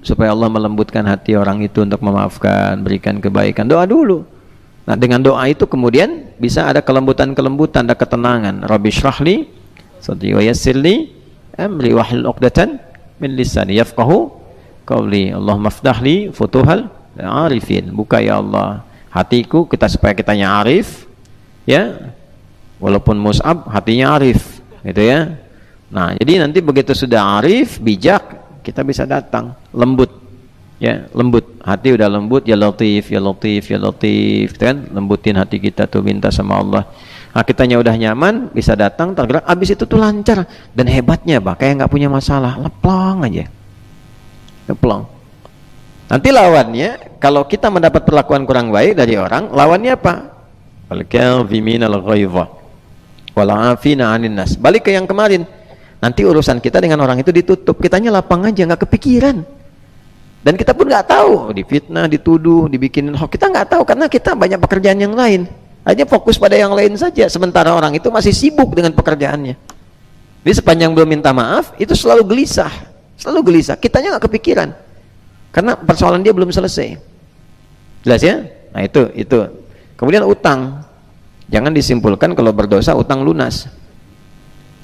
supaya Allah melembutkan hati orang itu untuk memaafkan, berikan kebaikan. Doa dulu. Nah dengan doa itu kemudian bisa ada kelembutan, ada ketenangan. Rabbi syrahli sadri wa yassirli amri wahlul 'uqdatan min lisani yafqahu qawli. Allahumma ftahli futuhal arifin. Buka ya Allah hatiku supaya kitanya arif, ya. Walaupun Mus'ab hatinya arif, gitu ya. Nah jadi nanti begitu sudah arif, bijak, kita bisa datang lembut, Ya, lembut. Hati udah lembut, ya Latif, ya Latif, ya Latif, kan? Lembutin hati kita tuh, minta sama Allah. Nah, kitanya udah nyaman, bisa datang, tergerak, habis itu tuh lancar. Dan hebatnya, bah, kayak nggak punya masalah, leplong aja. Leplong. Nanti lawannya, kalau kita mendapat perlakuan kurang baik dari orang, lawannya apa? Al-kadhimina al-ghaidha wal 'afina 'anil nas. Balik ke yang kemarin. Nanti urusan kita dengan orang itu ditutup, kitanya lapang aja, nggak kepikiran. Dan kita pun nggak tahu, difitnah, dituduh, dibikinin hoax, kita nggak tahu karena kita banyak pekerjaan yang lain. Hanya fokus pada yang lain saja, sementara orang itu masih sibuk dengan pekerjaannya. Jadi sepanjang belum minta maaf, itu selalu gelisah, selalu gelisah. Kitanya nggak kepikiran, karena persoalan dia belum selesai. Jelas ya? Nah itu. Kemudian utang, jangan disimpulkan kalau berdosa utang lunas.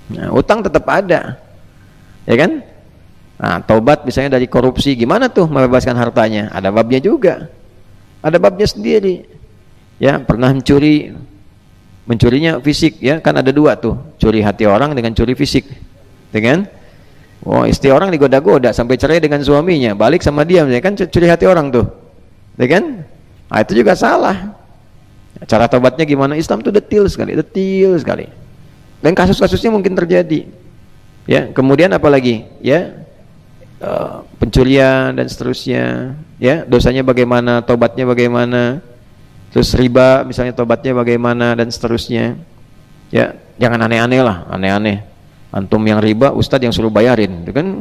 Nah, utang tetap ada, ya kan? Nah, taubat misalnya dari korupsi, gimana tuh membebaskan hartanya? Ada babnya juga, ada babnya sendiri. Ya, pernah mencurinya fisik, ya kan ada dua tuh, curi hati orang dengan curi fisik, dengan istri orang digoda-goda sampai cerai dengan suaminya, balik sama dia, ya kan curi hati orang tuh, ya kan? Nah, itu juga salah. Cara taubatnya gimana? Islam tuh detail sekali, dan kasus-kasusnya mungkin terjadi. Ya, kemudian apalagi? Ya, pencurian dan seterusnya, ya, dosanya bagaimana, tobatnya bagaimana, terus riba misalnya, tobatnya bagaimana dan seterusnya. Ya, jangan aneh-aneh lah, aneh-aneh. Antum yang riba, ustadz yang suruh bayarin, itu kan?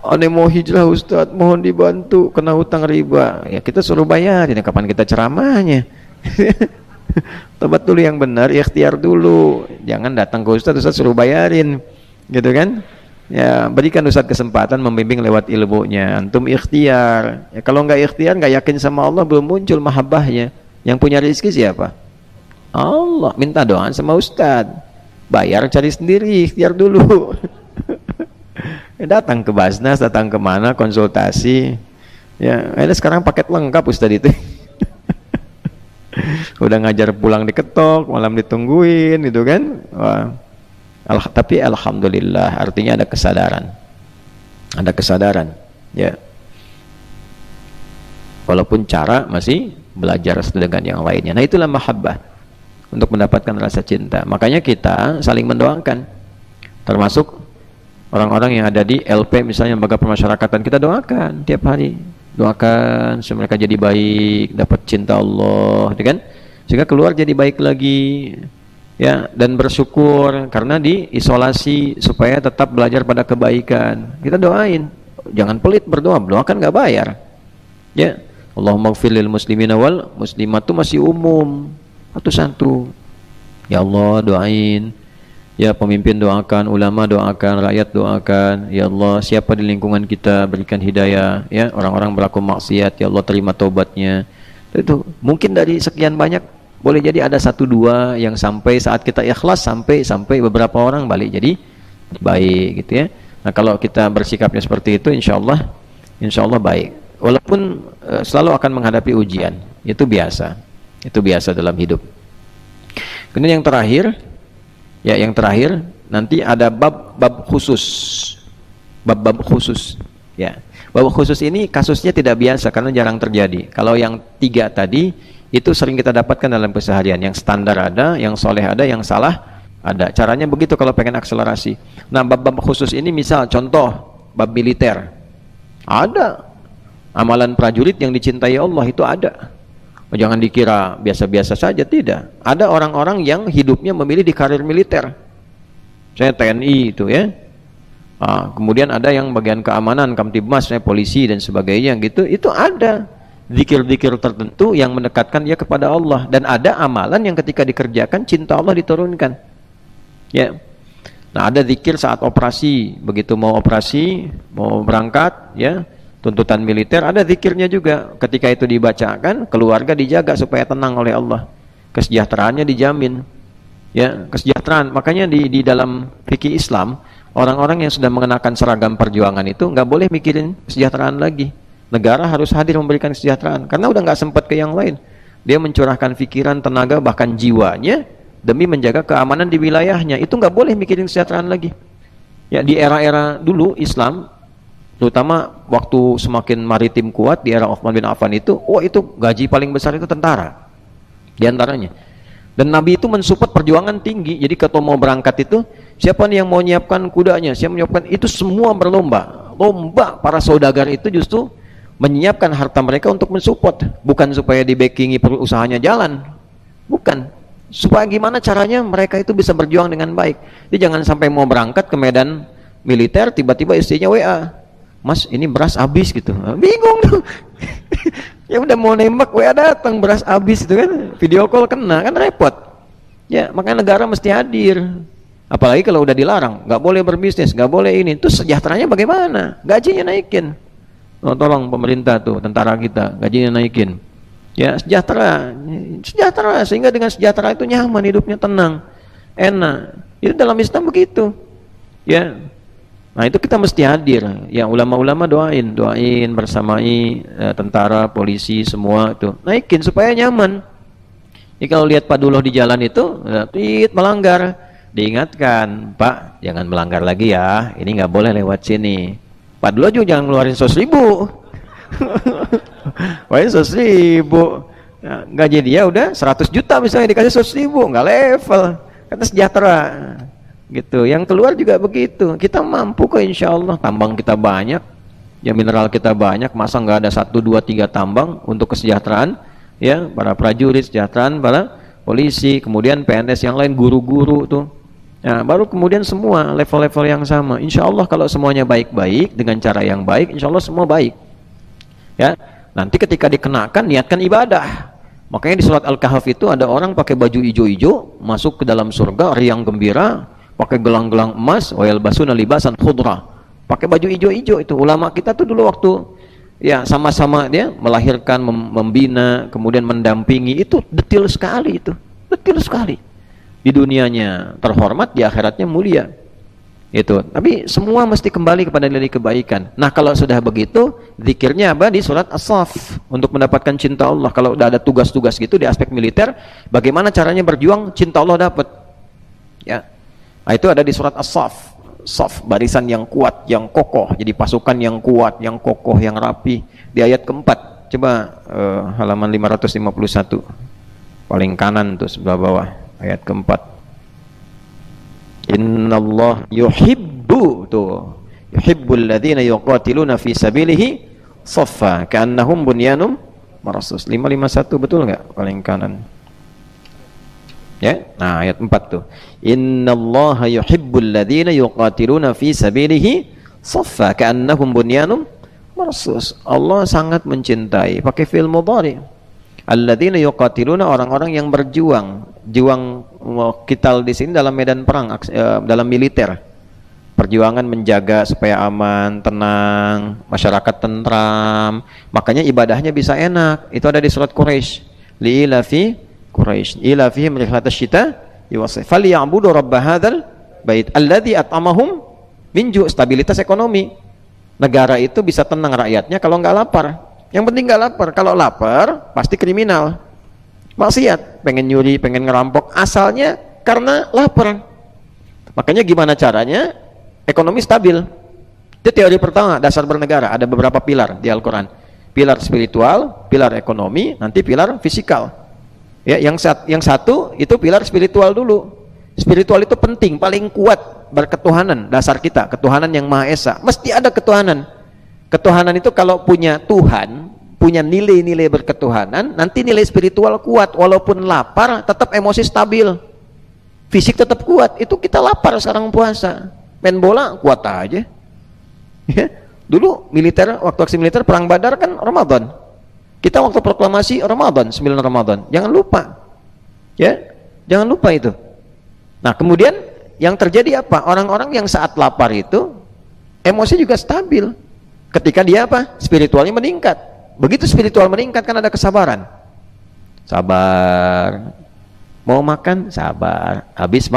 Aneh mau hijrah ustadz, mohon dibantu, kena hutang riba, ya kita suruh bayarin, kapan kita ceramahnya? Tobat dulu yang benar, ikhtiar dulu, jangan datang ke ustadz suruh bayarin, gitu kan? Ya, berikan ustadz kesempatan membimbing lewat ilmunya, antum ikhtiar. Ya, kalau nggak ikhtiar, nggak yakin sama Allah, belum muncul mahabbahnya. Yang punya rezeki siapa? Allah. Minta doa sama ustadz, bayar cari sendiri, ikhtiar dulu. Datang ke Basnas, datang kemana, konsultasi. Ya, ini sekarang paket lengkap ustadz itu. Udah ngajar pulang diketok, malam ditungguin, gitu kan? Wah. Tapi alhamdulillah, artinya ada kesadaran, ya. Walaupun cara masih belajar dengan yang lainnya. Nah, itulah mahabbah, untuk mendapatkan rasa cinta. Makanya kita saling mendoakan, termasuk orang-orang yang ada di LP misalnya, lembaga pemasyarakatan, kita doakan tiap hari, doakan supaya mereka jadi baik, dapat cinta Allah, kan? Sehingga keluar jadi baik lagi. Ya, dan bersyukur karena diisolasi supaya tetap belajar pada kebaikan. Kita doain, jangan pelit berdoa, doa kan nggak bayar. Ya, Allahumma ighfir lil muslimina wal muslimat, itu masih umum, satu-satu. Ya Allah, doain. Ya, pemimpin doakan, ulama doakan, rakyat doakan. Ya Allah, siapa di lingkungan kita berikan hidayah. Ya, orang-orang berlaku maksiat, ya Allah terima taubatnya. Itu mungkin dari sekian banyak, boleh jadi ada satu dua yang sampai saat kita ikhlas, sampai beberapa orang balik jadi baik, gitu ya. Nah, kalau kita bersikapnya seperti itu, insya Allah baik. Walaupun selalu akan menghadapi ujian, itu biasa dalam hidup. Kemudian yang terakhir nanti ada bab khusus, ya. Bab khusus ini kasusnya tidak biasa karena jarang terjadi. Kalau yang 3 tadi itu sering kita dapatkan dalam keseharian, yang standar ada, yang soleh ada, yang salah ada. Caranya begitu kalau pengen akselerasi. Nah, bab-bab khusus ini misal contoh bab militer, ada amalan prajurit yang dicintai Allah, itu ada. Jangan dikira biasa-biasa saja, tidak. Ada orang-orang yang hidupnya memilih di karir militer. Saya TNI itu, ya. Kemudian ada yang bagian keamanan, Kamtibmas, polisi dan sebagainya, gitu. Itu ada zikir-zikir tertentu yang mendekatkan dia kepada Allah, dan ada amalan yang ketika dikerjakan cinta Allah diturunkan, ya. Nah, ada zikir saat operasi, begitu mau operasi, mau berangkat, ya, tuntutan militer, ada zikirnya juga. Ketika itu dibacakan, keluarga dijaga supaya tenang oleh Allah, kesejahteraannya dijamin, ya, kesejahteraan. Makanya di dalam fikih Islam, orang-orang yang sudah mengenakan seragam perjuangan itu nggak boleh mikirin kesejahteraan lagi. Negara harus hadir memberikan kesejahteraan, karena udah nggak sempat ke yang lain. Dia mencurahkan pikiran, tenaga, bahkan jiwanya demi menjaga keamanan di wilayahnya. Itu nggak boleh mikirin kesejahteraan lagi. Ya, di era-era dulu Islam, Terutama waktu semakin maritim kuat di era Utsman bin Affan itu, itu gaji paling besar itu tentara di antaranya. Dan Nabi itu mensupport perjuangan tinggi. Jadi kalau mau berangkat itu, siapa nih yang mau nyiapkan kudanya, siapa menyiapkan, itu semua berlomba. Lomba para saudagar itu justru menyiapkan harta mereka untuk mensupport, bukan supaya di backingi usahanya jalan, bukan, supaya gimana caranya mereka itu bisa berjuang dengan baik. Jadi jangan sampai mau berangkat ke medan militer, tiba-tiba istrinya WA, "Mas, ini beras habis," gitu. Bingung tuh. Ya udah mau nembak, WA datang, beras habis itu kan, video call kena, kan repot. Ya, makanya negara mesti hadir. Apalagi kalau udah dilarang, nggak boleh berbisnis, nggak boleh ini. Terus sejahteranya bagaimana? Gajinya naikin. Tolong pemerintah tuh, tentara kita, gajinya naikin. Ya, sejahtera, sehingga dengan sejahtera itu nyaman hidupnya, tenang, enak. Itu dalam Islam begitu. Ya. Nah, itu kita mesti hadir. Ya, ulama-ulama doain bersamai tentara, polisi, semua itu. Naikin supaya nyaman. Jadi kalau lihat Pak Duloh di jalan itu, melanggar, diingatkan, "Pak, jangan melanggar lagi ya. Ini nggak boleh lewat sini." Pak Duloh juga jangan ngeluarin 100.000. Wah, 100.000. Nah, gaji dia udah 100 juta misalnya, dikasih 100.000, nggak level. Kata sejahtera. Gitu. Yang keluar juga begitu. Kita mampu kok, insya Allah. Tambang kita banyak, ya mineral kita banyak. Masa nggak ada 1, 2, 3 tambang untuk kesejahteraan? Ya, para prajurit, kesejahteraan para polisi, kemudian PNS yang lain, guru-guru tuh. Nah, baru kemudian semua level-level yang sama. Insya Allah kalau semuanya baik-baik dengan cara yang baik, insya Allah semua baik. Ya, nanti ketika dikenakan niatkan ibadah. Makanya di surat Al-Kahf itu ada orang pakai baju hijau-hijau masuk ke dalam surga riang gembira, pakai gelang-gelang emas, wa yalbasuna libasan khudra, pakai baju hijau-hijau. Itu ulama kita tuh dulu waktu ya sama-sama dia melahirkan, membina, kemudian mendampingi, itu detail sekali, itu detail sekali. Di dunianya terhormat, di akhiratnya mulia. Itu. Tapi semua mesti kembali kepada nilai kebaikan. Nah, kalau sudah begitu, zikirnya apa? Di surat As-Saff, untuk mendapatkan cinta Allah. Kalau udah ada tugas-tugas gitu di aspek militer, bagaimana caranya berjuang, cinta Allah dapat. Ya. Nah, itu ada di surat As-Saff. Saf, barisan yang kuat, yang kokoh, jadi pasukan yang kuat, yang kokoh, yang rapi. Di ayat keempat, coba halaman 551, paling kanan tuh sebelah bawah, ayat keempat. Innallah yuhibbu, tuh, yuhibbul ladzina yuqatiluna fi sabilihi saffa ka'annahum bunyanum marsus. 551 betul nggak? Paling kanan. Ya, nah ayat 4 tuh. Innallaha yuhibbul ladzina yuqatiluna fi sabilihi saffa ka'annahum bunyanum marsus. Allah sangat mencintai, pakai fi'il mudhari. Alladzina yuqatiluna, orang-orang yang berjuang. Juang qital di sini dalam medan perang, dalam militer. Perjuangan menjaga supaya aman, tenang, masyarakat tentram. Makanya ibadahnya bisa enak. Itu ada di surat Quraisy. Li'ilafi Quraisy ila fihim rihlatasy syita yuwasif falyabudu rabb hadzal bait alladzi at'amahum min ju'. Stabilitas ekonomi negara itu bisa tenang rakyatnya kalau nggak lapar. Yang penting nggak lapar. Kalau lapar pasti kriminal, maksiat, pengen nyuri, pengen ngerampok, asalnya karena lapar. Makanya gimana caranya ekonomi stabil? Itu teori pertama dasar bernegara. Ada beberapa pilar di Al-Quran: pilar spiritual, pilar ekonomi, nanti pilar fisikal. Ya, yang satu itu pilar spiritual dulu. Spiritual itu penting, paling kuat, berketuhanan, dasar kita, ketuhanan yang Maha Esa. Mesti ada ketuhanan. Ketuhanan itu kalau punya Tuhan, punya nilai-nilai berketuhanan, nanti nilai spiritual kuat. Walaupun lapar, tetap emosi stabil. Fisik tetap kuat. Itu kita lapar sekarang puasa. Main bola kuat aja. Ya. Dulu militer, waktu aksi militer perang Badar kan Ramadan. Kita waktu proklamasi Ramadan, 9 Ramadan. Jangan lupa. Ya, jangan lupa itu. Nah, kemudian yang terjadi apa? Orang-orang yang saat lapar itu emosi juga stabil. Ketika dia apa? Spiritualnya meningkat. Begitu spiritual meningkat kan ada kesabaran. Sabar. Mau makan, sabar. Habis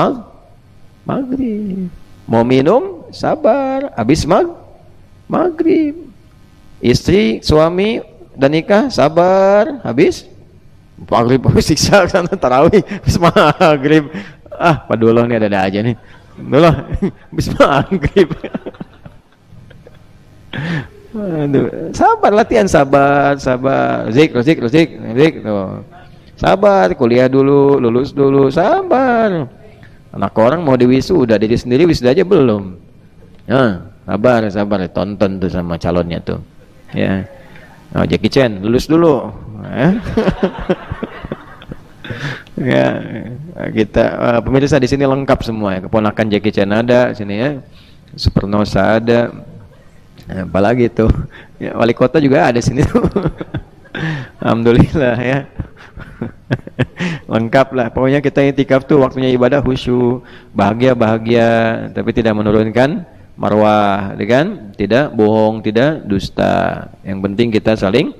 maghrib. Mau minum, sabar. Habis maghrib. Istri, suami dan nikah, sabar. Habis maghrib, siksa sana tarawih, habis maghrib. Pak Duloh nih ada aja nih. Duloh, habis maghrib. Aduh, sabar, latihan, sabar, sabar. Zik tuh. Sabar, kuliah dulu, lulus dulu, sabar. Anak orang mau diwisuda, diri sendiri wisuda aja belum. Sabar, sabar, tonton tuh sama calonnya tuh. Ya. Oh, Jackie Chan, lulus dulu. Ya, kita pemirsa di sini lengkap semua ya. Keponakan Jackie Chan ada sini ya. Supernosa ada. Apalagi tuh ya, wali kota juga ada sini tuh. Alhamdulillah ya. Lengkap lah, pokoknya kita itikaf tuh waktunya ibadah khusyuk, bahagia tapi tidak menurunkan marwah, kan? Tidak bohong, tidak dusta. Yang penting kita saling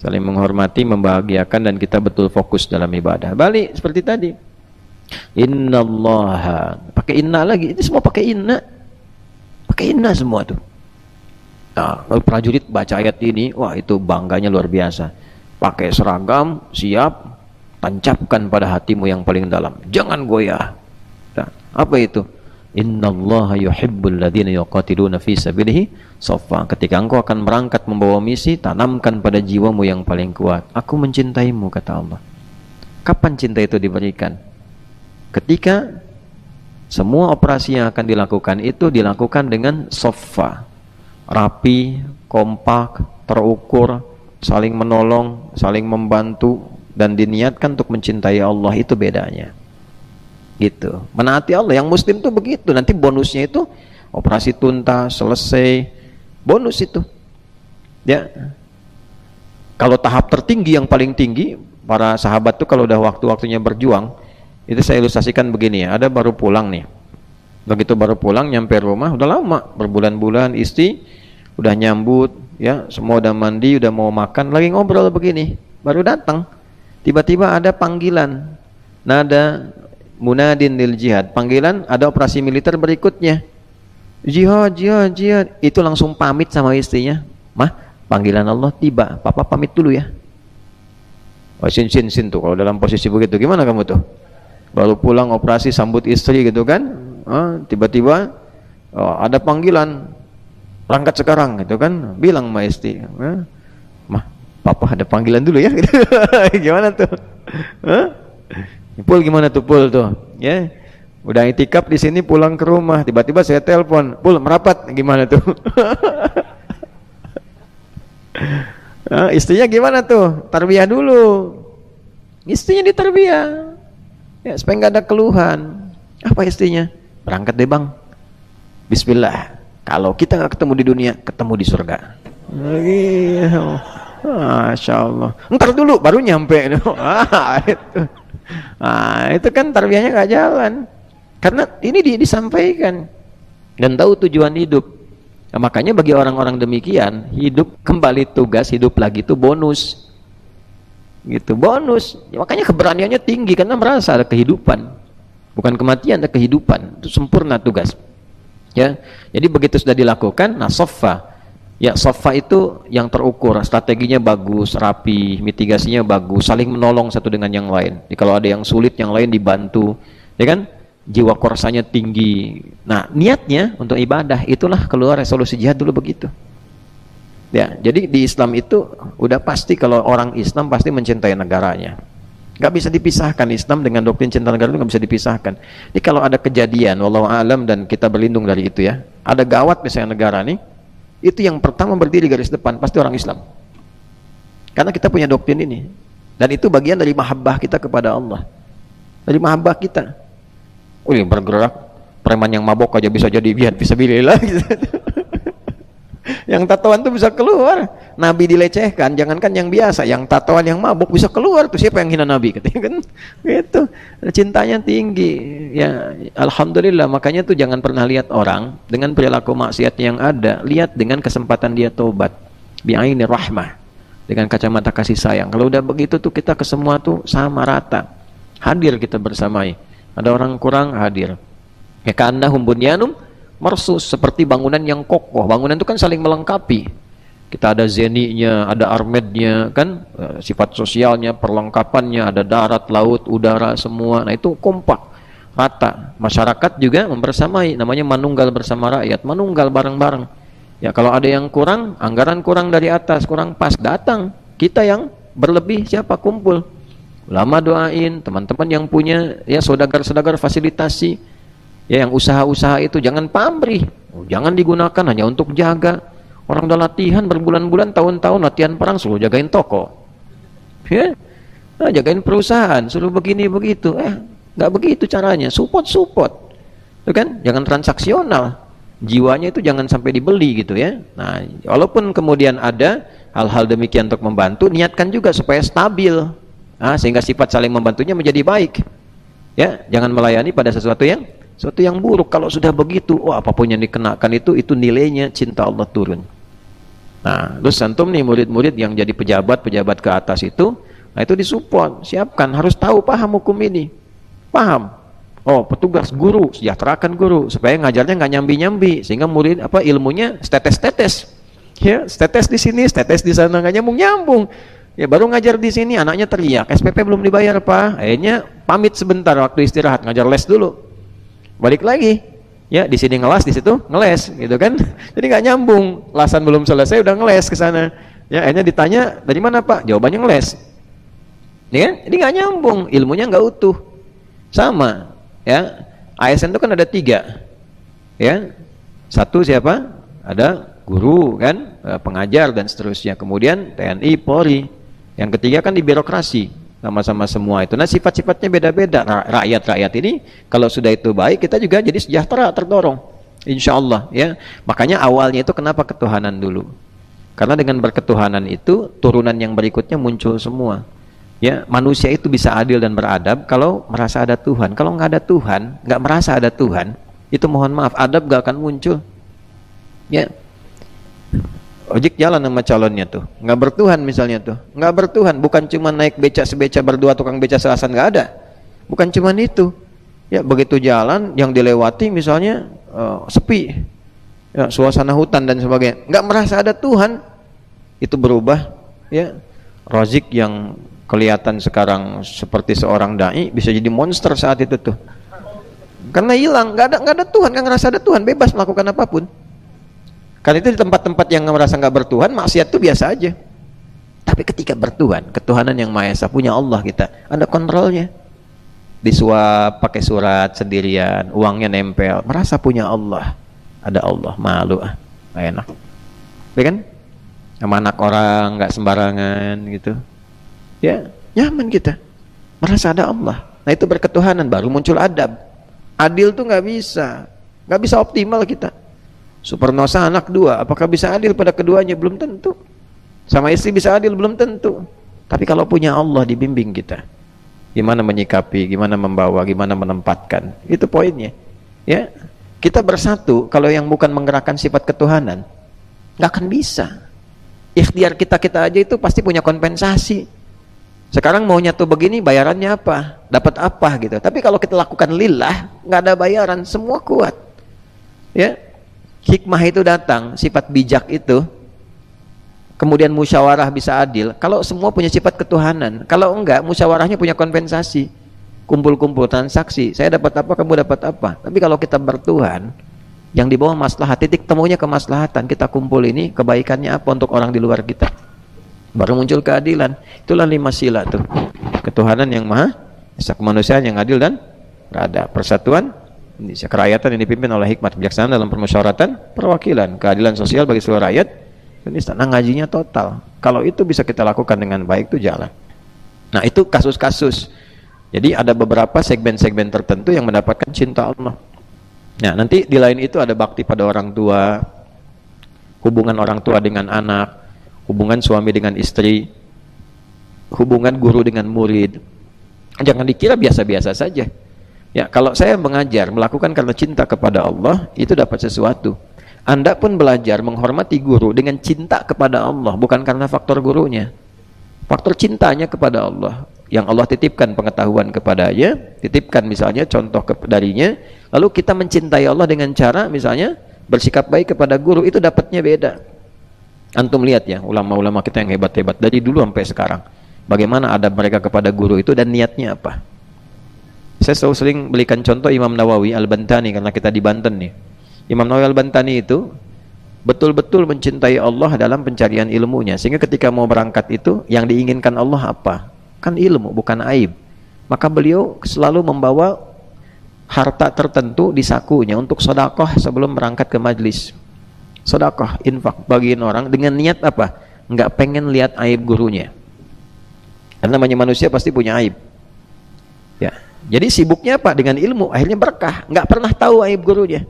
menghormati, membahagiakan, dan kita betul fokus dalam ibadah. Balik seperti tadi, innallaha, pakai inna lagi, itu semua pakai inna semua tuh. Nah, kalau prajurit baca ayat ini, wah itu bangganya luar biasa. Pakai seragam, siap, tancapkan pada hatimu yang paling dalam. Jangan goyah. Nah, apa itu? Innallaha yuhibbul ladzina yuqatiluna fi sabilihi shaffa. Ketika engkau akan berangkat membawa misi, tanamkan pada jiwamu yang paling kuat, aku mencintaimu, kata Allah. Kapan cinta itu diberikan? Ketika semua operasi yang akan dilakukan itu dilakukan dengan shaffa, rapi, kompak, terukur, saling menolong, saling membantu, dan diniatkan untuk mencintai Allah. Itu bedanya gitu. Menaati Allah, yang muslim tuh begitu. Nanti bonusnya itu operasi tuntas, selesai, bonus itu ya. Kalau tahap tertinggi, yang paling tinggi, para sahabat tuh kalau udah waktu-waktunya berjuang, itu saya ilustrasikan begini ya. Ada baru pulang nih, begitu baru pulang nyampe rumah, udah lama, berbulan-bulan, istri udah nyambut ya, semua udah mandi, udah mau makan, lagi ngobrol begini, baru datang, tiba-tiba ada panggilan, nada munadin lil jihad, panggilan ada operasi militer berikutnya, jihad, itu langsung pamit sama istrinya, mah panggilan Allah tiba, papa pamit dulu ya. Oh, sin tuh kalau dalam posisi begitu gimana kamu tuh, baru pulang operasi sambut istri gitu kan, tiba-tiba ada panggilan, berangkat sekarang gitu kan, bilang sama istri, mah papa ada panggilan dulu ya. Gimana tuh? Pul gimana tuh Pul tuh ya, udah itikaf di sini, pulang ke rumah, tiba-tiba saya telepon, Pul merapat, gimana tuh? Istrinya gimana tuh? Tarbiyah dulu, istrinya ditarbiyah ya, supaya nggak ada keluhan. Apa istrinya? Berangkat deh bang, bismillah, kalau kita nggak ketemu di dunia, ketemu di surga. Masya Allah. Ntar dulu baru nyampe. Itu kan tarbiyahnya nggak jalan, karena ini disampaikan dan tahu tujuan hidup. Nah, makanya bagi orang-orang demikian, hidup kembali tugas, hidup lagi itu bonus gitu, bonus ya, makanya keberaniannya tinggi karena merasa ada kehidupan, bukan kematian, ada kehidupan, itu sempurna tugas ya. Jadi begitu sudah dilakukan, nah sofa ya, sofa itu yang terukur, strateginya bagus, rapi, mitigasinya bagus, saling menolong satu dengan yang lain. Jadi kalau ada yang sulit, yang lain dibantu, ya kan? Jiwa korsanya tinggi. Nah, niatnya untuk ibadah, itulah keluar resolusi jihad dulu begitu. Ya, jadi di Islam itu udah pasti kalau orang Islam pasti mencintai negaranya. Gak bisa dipisahkan, Islam dengan doktrin cinta negara itu gak bisa dipisahkan. Jadi kalau ada kejadian, wallahu alam, dan kita berlindung dari itu ya, ada gawat misalnya negara nih, itu yang pertama berdiri garis depan pasti orang Islam, karena kita punya doktrin ini, dan itu bagian dari mahabbah kita kepada Allah, dari mahabbah kita. Bergerak, preman yang mabok aja bisa jadi jihad fisabilillah gitu. Yang tatoan tuh bisa keluar, Nabi dilecehkan, jangankan yang biasa, yang tatoan, yang mabok bisa keluar tuh, siapa yang hina Nabi katanya kan, gitu. Cintanya tinggi ya, alhamdulillah. Makanya tuh jangan pernah lihat orang dengan perilaku maksiat yang ada, lihat dengan kesempatan dia tobat, bi'aini rahmah, dengan kacamata kasih sayang. Kalau udah begitu tuh kita ke semua tuh sama rata, hadir kita bersamai. Ada orang kurang, hadir ya, karena bunyanum marsus, seperti bangunan yang kokoh. Bangunan itu kan saling melengkapi, kita ada zeninya, ada armednya kan, sifat sosialnya, perlengkapannya, ada darat, laut, udara, semua. Nah itu kompak, rata. Masyarakat juga membersamai, namanya manunggal bersama rakyat, manunggal bareng-bareng Ya kalau ada yang kurang, anggaran kurang dari atas, kurang pas, datang. Kita yang berlebih siapa? Kumpul. Ulama doain, teman-teman yang punya ya saudagar-saudagar fasilitasi. Ya yang usaha-usaha itu jangan pamrih. Jangan digunakan hanya untuk jaga. Orang udah latihan berbulan-bulan, tahun-tahun latihan perang, suruh jagain toko. Ya. Nah, jagain perusahaan, suruh begini begitu. Nggak begitu caranya. Support. Itu kan? Jangan transaksional. Jiwanya itu jangan sampai dibeli gitu ya. Nah, walaupun kemudian ada hal-hal demikian untuk membantu, niatkan juga supaya stabil. Sehingga sifat saling membantunya menjadi baik. Ya, jangan melayani pada sesuatu yang buruk. Kalau sudah begitu, apapun yang dikenakan itu nilainya cinta Allah turun. Nah, terus antum nih murid-murid yang jadi pejabat ke atas itu, nah itu disupport, siapkan, harus tahu, paham hukum ini. Paham. Petugas guru, sejahterakan guru supaya ngajarnya nggak nyambi-nyambi sehingga murid ilmunya tetes-tetes. Ya, tetes di sini, tetes di sana, nggak nyambung. Ya baru ngajar di sini anaknya teriak, SPP belum dibayar, Pak. Akhirnya pamit sebentar waktu istirahat, ngajar les dulu. Balik lagi. Ya, di sini ngelas, di situ ngeles, gitu kan? Jadi nggak nyambung. Lasan belum selesai udah ngeles ke sana. Ya, akhirnya ditanya, "Dari mana, Pak?" Jawabannya ngeles. Ya kan? Jadi nggak nyambung, ilmunya nggak utuh. Sama. Ya, ASN itu kan ada 3. Ya, satu siapa? Ada guru kan, pengajar dan seterusnya. Kemudian TNI, Polri. Yang ketiga kan di birokrasi, sama-sama semua itu. Nah, sifat-sifatnya beda-beda. Rakyat ini kalau sudah itu baik, kita juga jadi sejahtera, terdorong. Insya Allah ya. Makanya awalnya itu kenapa ketuhanan dulu? Karena dengan berketuhanan itu turunan yang berikutnya muncul semua. Ya, manusia itu bisa adil dan beradab kalau merasa ada Tuhan. Kalau nggak ada Tuhan, nggak merasa ada Tuhan, itu mohon maaf, adab nggak akan muncul. Ya, ojek jalan sama calonnya tuh, nggak bertuhan misalnya tuh, nggak bertuhan, bukan cuma naik beca sebeca berdua, tukang beca selasan nggak ada, bukan cuma itu. Ya, begitu jalan yang dilewati misalnya sepi, ya, suasana hutan dan sebagainya, nggak merasa ada Tuhan, itu berubah. Ya, Razik yang kelihatan sekarang seperti seorang dai bisa jadi monster saat itu tuh, karena hilang, nggak ada Tuhan, nggak ngerasa ada Tuhan, bebas melakukan apapun. Karena itu di tempat-tempat yang merasa nggak bertuhan, maksiat itu biasa aja. Tapi ketika bertuhan, ketuhanan yang Maha Esa, punya Allah kita, ada kontrolnya. Disuap pakai surat sendirian, uangnya nempel, merasa punya Allah, ada Allah, malu nggak enak, ya kan? Sama anak orang nggak sembarangan gitu. Ya, nyaman kita, merasa ada Allah. Nah itu berketuhanan, baru muncul adab. Adil tuh nggak bisa optimal kita. Supernosa anak 2, apakah bisa adil pada keduanya? Belum tentu. Sama istri bisa adil? Belum tentu. Tapi kalau punya Allah dibimbing kita, gimana menyikapi, gimana membawa, gimana menempatkan, itu poinnya. Ya, kita bersatu. Kalau yang bukan menggerakkan sifat ketuhanan, nggak akan bisa. Ikhtiar kita aja itu pasti punya kompensasi. Sekarang maunya tuh begini, bayarannya apa? Dapat apa gitu. Tapi kalau kita lakukan lillah, nggak ada bayaran, semua kuat. Ya, hikmah itu datang, sifat bijak itu, kemudian musyawarah bisa adil. Kalau semua punya sifat ketuhanan, kalau enggak, musyawarahnya punya kompensasi, kumpul-kumpul transaksi, saya dapat apa, kamu dapat apa. Tapi kalau kita bertuhan, yang di bawah maslahat, titik temunya kemaslahatan, kita kumpul ini, kebaikannya apa untuk orang di luar kita, baru muncul keadilan. Itulah 5 sila tuh, ketuhanan yang maha esa, kemanusiaan yang adil dan beradab, persatuan Indonesia, kerakyatan yang dipimpin oleh hikmat kebijaksanaan dalam permusyawaratan perwakilan, keadilan sosial bagi seluruh rakyat Indonesia. Nah, ngajinya total. Kalau itu bisa kita lakukan dengan baik, itu jalan. Nah, itu kasus-kasus. Jadi ada beberapa segmen-segmen tertentu yang mendapatkan cinta Allah. Nah, nanti di lain itu ada bakti pada orang tua, hubungan orang tua dengan anak, hubungan suami dengan istri, hubungan guru dengan murid. Jangan dikira biasa-biasa saja. Ya, kalau saya mengajar, melakukan karena cinta kepada Allah, itu dapat sesuatu. Anda pun belajar menghormati guru dengan cinta kepada Allah, bukan karena faktor gurunya. Faktor cintanya kepada Allah, yang Allah titipkan pengetahuan kepadanya, titipkan misalnya contoh darinya, lalu kita mencintai Allah dengan cara misalnya bersikap baik kepada guru, itu dapatnya beda. Antum lihat ya, ulama-ulama kita yang hebat-hebat dari dulu sampai sekarang, bagaimana adab mereka kepada guru itu dan niatnya apa. Saya selalu sering berikan contoh Imam Nawawi Al-Bantani, karena kita di Banten nih. Imam Nawawi Al-Bantani itu betul-betul mencintai Allah dalam pencarian ilmunya, sehingga ketika mau berangkat itu yang diinginkan Allah apa? Kan ilmu, bukan aib. Maka beliau selalu membawa harta tertentu di sakunya untuk sedekah sebelum berangkat ke majlis. Sedekah, infak, bagiin orang dengan niat apa? Nggak pengen lihat aib gurunya. Karena namanya manusia pasti punya aib. Ya, jadi sibuknya apa? Dengan ilmu, akhirnya berkah. Nggak pernah tahu aib gurunya.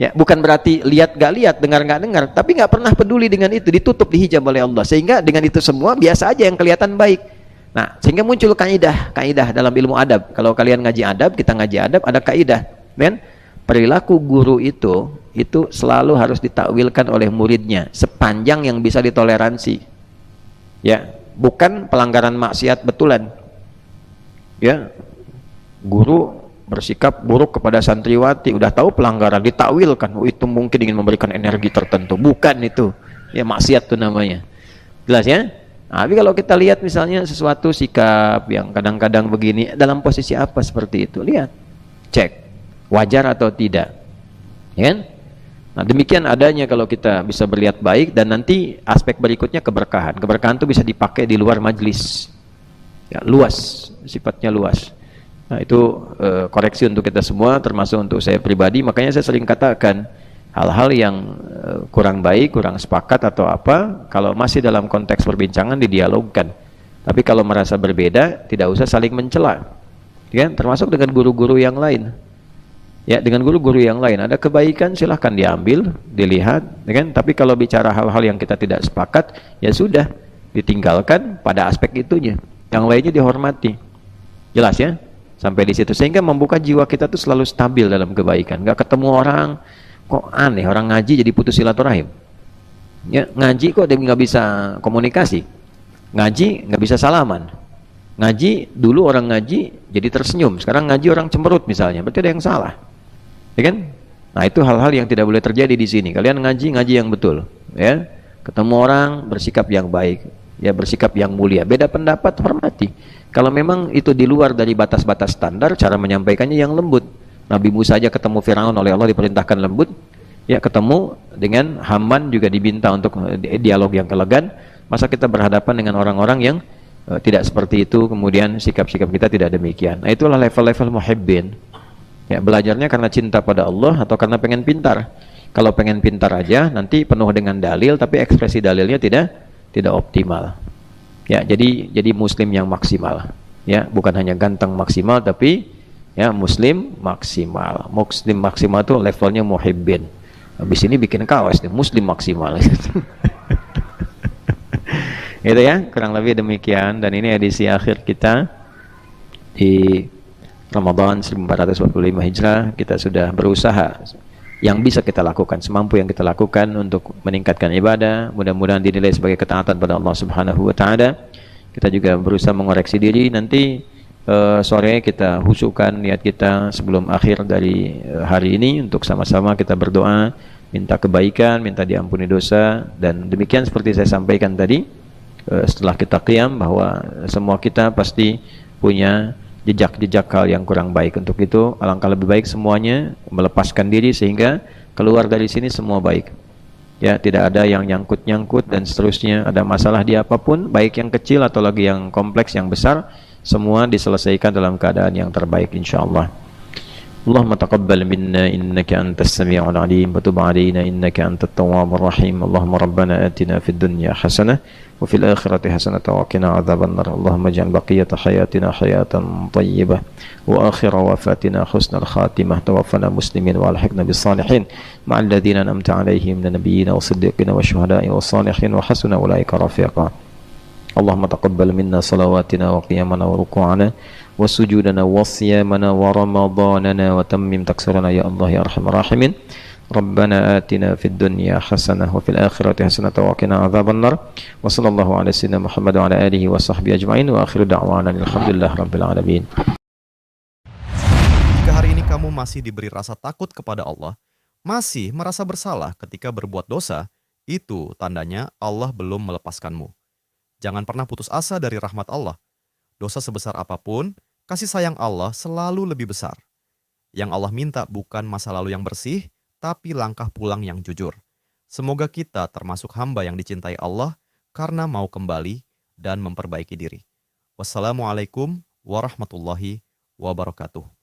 Ya, bukan berarti lihat gak lihat, dengar gak dengar, tapi nggak pernah peduli dengan itu, ditutup, dihijab oleh Allah, sehingga dengan itu semua biasa aja yang kelihatan baik. Nah, sehingga muncul kaidah dalam ilmu adab. Kalau kalian ngaji adab, kita ngaji adab, ada kaidah, kan? Perilaku guru itu selalu harus ditakwilkan oleh muridnya sepanjang yang bisa ditoleransi. Ya, bukan pelanggaran maksiat betulan. Ya, guru bersikap buruk kepada santriwati, udah tahu pelanggaran, ditakwilkan, oh itu mungkin ingin memberikan energi tertentu, bukan itu, ya maksiat itu namanya. Jelas ya? Nah, tapi kalau kita lihat misalnya sesuatu sikap yang kadang-kadang begini, dalam posisi apa seperti itu, lihat, cek, wajar atau tidak, ya kan? Nah, demikian adanya kalau kita bisa berlihat baik, dan nanti aspek berikutnya keberkahan. Keberkahan itu bisa dipakai di luar majelis, ya, luas, sifatnya luas. Nah, itu koreksi untuk kita semua, termasuk untuk saya pribadi. Makanya saya sering katakan hal-hal yang kurang baik, kurang sepakat atau apa, kalau masih dalam konteks perbincangan didialogkan. Tapi kalau merasa berbeda, tidak usah saling mencela. Ya, termasuk dengan guru-guru yang lain. Ya, dengan guru-guru yang lain ada kebaikan, silahkan diambil, dilihat, ya kan? Tapi kalau bicara hal-hal yang kita tidak sepakat, ya sudah, ditinggalkan pada aspek itunya. Yang lainnya dihormati. Jelas ya? Sampai di situ, sehingga membuka jiwa kita tuh selalu stabil dalam kebaikan. Nggak ketemu orang, kok aneh, orang ngaji jadi putus silaturahim. Ya, ngaji kok dia nggak bisa komunikasi, ngaji nggak bisa salaman, ngaji dulu orang ngaji jadi tersenyum, sekarang ngaji orang cemberut misalnya, berarti ada yang salah, ya kan? Nah, itu hal-hal yang tidak boleh terjadi di sini. Kalian ngaji yang betul, ya. Ketemu orang bersikap yang baik, ya, bersikap yang mulia. Beda pendapat, hormati. Kalau memang itu di luar dari batas-batas standar, cara menyampaikannya yang lembut. Nabi Musa aja ketemu Firaun oleh Allah diperintahkan lembut. Ya, ketemu dengan Haman juga diminta untuk dialog yang elegan. Masa kita berhadapan dengan orang-orang yang tidak seperti itu, kemudian sikap-sikap kita tidak demikian. Nah, itulah level-level muhibbin. Ya, belajarnya karena cinta pada Allah atau karena pengen pintar. Kalau pengen pintar aja, nanti penuh dengan dalil, tapi ekspresi dalilnya tidak optimal. Ya, jadi muslim yang maksimal. Ya, bukan hanya ganteng maksimal, tapi ya muslim maksimal. Muslim maksimal itu levelnya muhibbin. Habis ini bikin kaos nih, muslim maksimal. Itu ya, kurang lebih demikian. Dan ini edisi akhir kita di Ramadan 1445 Hijrah. Kita sudah berusaha yang bisa kita lakukan, semampu yang kita lakukan untuk meningkatkan ibadah. Mudah-mudahan dinilai sebagai ketaatan pada Allah Subhanahu wa taala. Kita juga berusaha mengoreksi diri. Nanti sore kita husukkan niat kita sebelum akhir dari hari ini untuk sama-sama kita berdoa, minta kebaikan, minta diampuni dosa. Dan demikian seperti saya sampaikan tadi, setelah kita qiyam, bahwa semua kita pasti punya jejak-jejak hal yang kurang baik. Untuk itu alangkah lebih baik semuanya melepaskan diri sehingga keluar dari sini semua baik. Ya, tidak ada yang nyangkut-nyangkut dan seterusnya. Ada masalah di apapun, baik yang kecil atau lagi yang kompleks, yang besar, semua diselesaikan dalam keadaan yang terbaik insyaallah. Allahumma taqabbal minna innaka antas sami'ul alim wa tub 'alaina innaka antat tawwabur rahim. Allahumma rabbana atina fid dunya hasanah wa fil akhirati hasanah wa qina adzabannar. Allahumma ij'al baqiyata hayatina hayatan thayyibah wa akhir wafatina husnal khatimah. Tawaffana muslimin wa alhiqna bis salihin ma'al ladzina an'amta 'alaihim minan nabiyyin was-siddiqin wasyuhada'i was-salihin wa hasuna ulaika rafiqa. Allahumma taqabbal minna salawatina wa qiyamana wa ruku'ana wa sujudana wa siyamana wa ramadanana wa tammim taksirana ya Allah ya arhamar rahimin. Rabbana atina fid dunya hasanah wa fil akhirati hasanah wa qina adzabannar. Wa sallallahu ala sayyidina Muhammad wa ala alihi wa sahbihi ajma'in wa akhiru da'wana alhamdulillah rabbil alamin. Jika hari ini kamu masih diberi rasa takut kepada Allah, masih merasa bersalah ketika berbuat dosa, itu tandanya Allah belum melepaskanmu. Jangan pernah putus asa dari rahmat Allah. Dosa sebesar apapun, kasih sayang Allah selalu lebih besar. Yang Allah minta bukan masa lalu yang bersih, tapi langkah pulang yang jujur. Semoga kita termasuk hamba yang dicintai Allah karena mau kembali dan memperbaiki diri. Wassalamualaikum warahmatullahi wabarakatuh.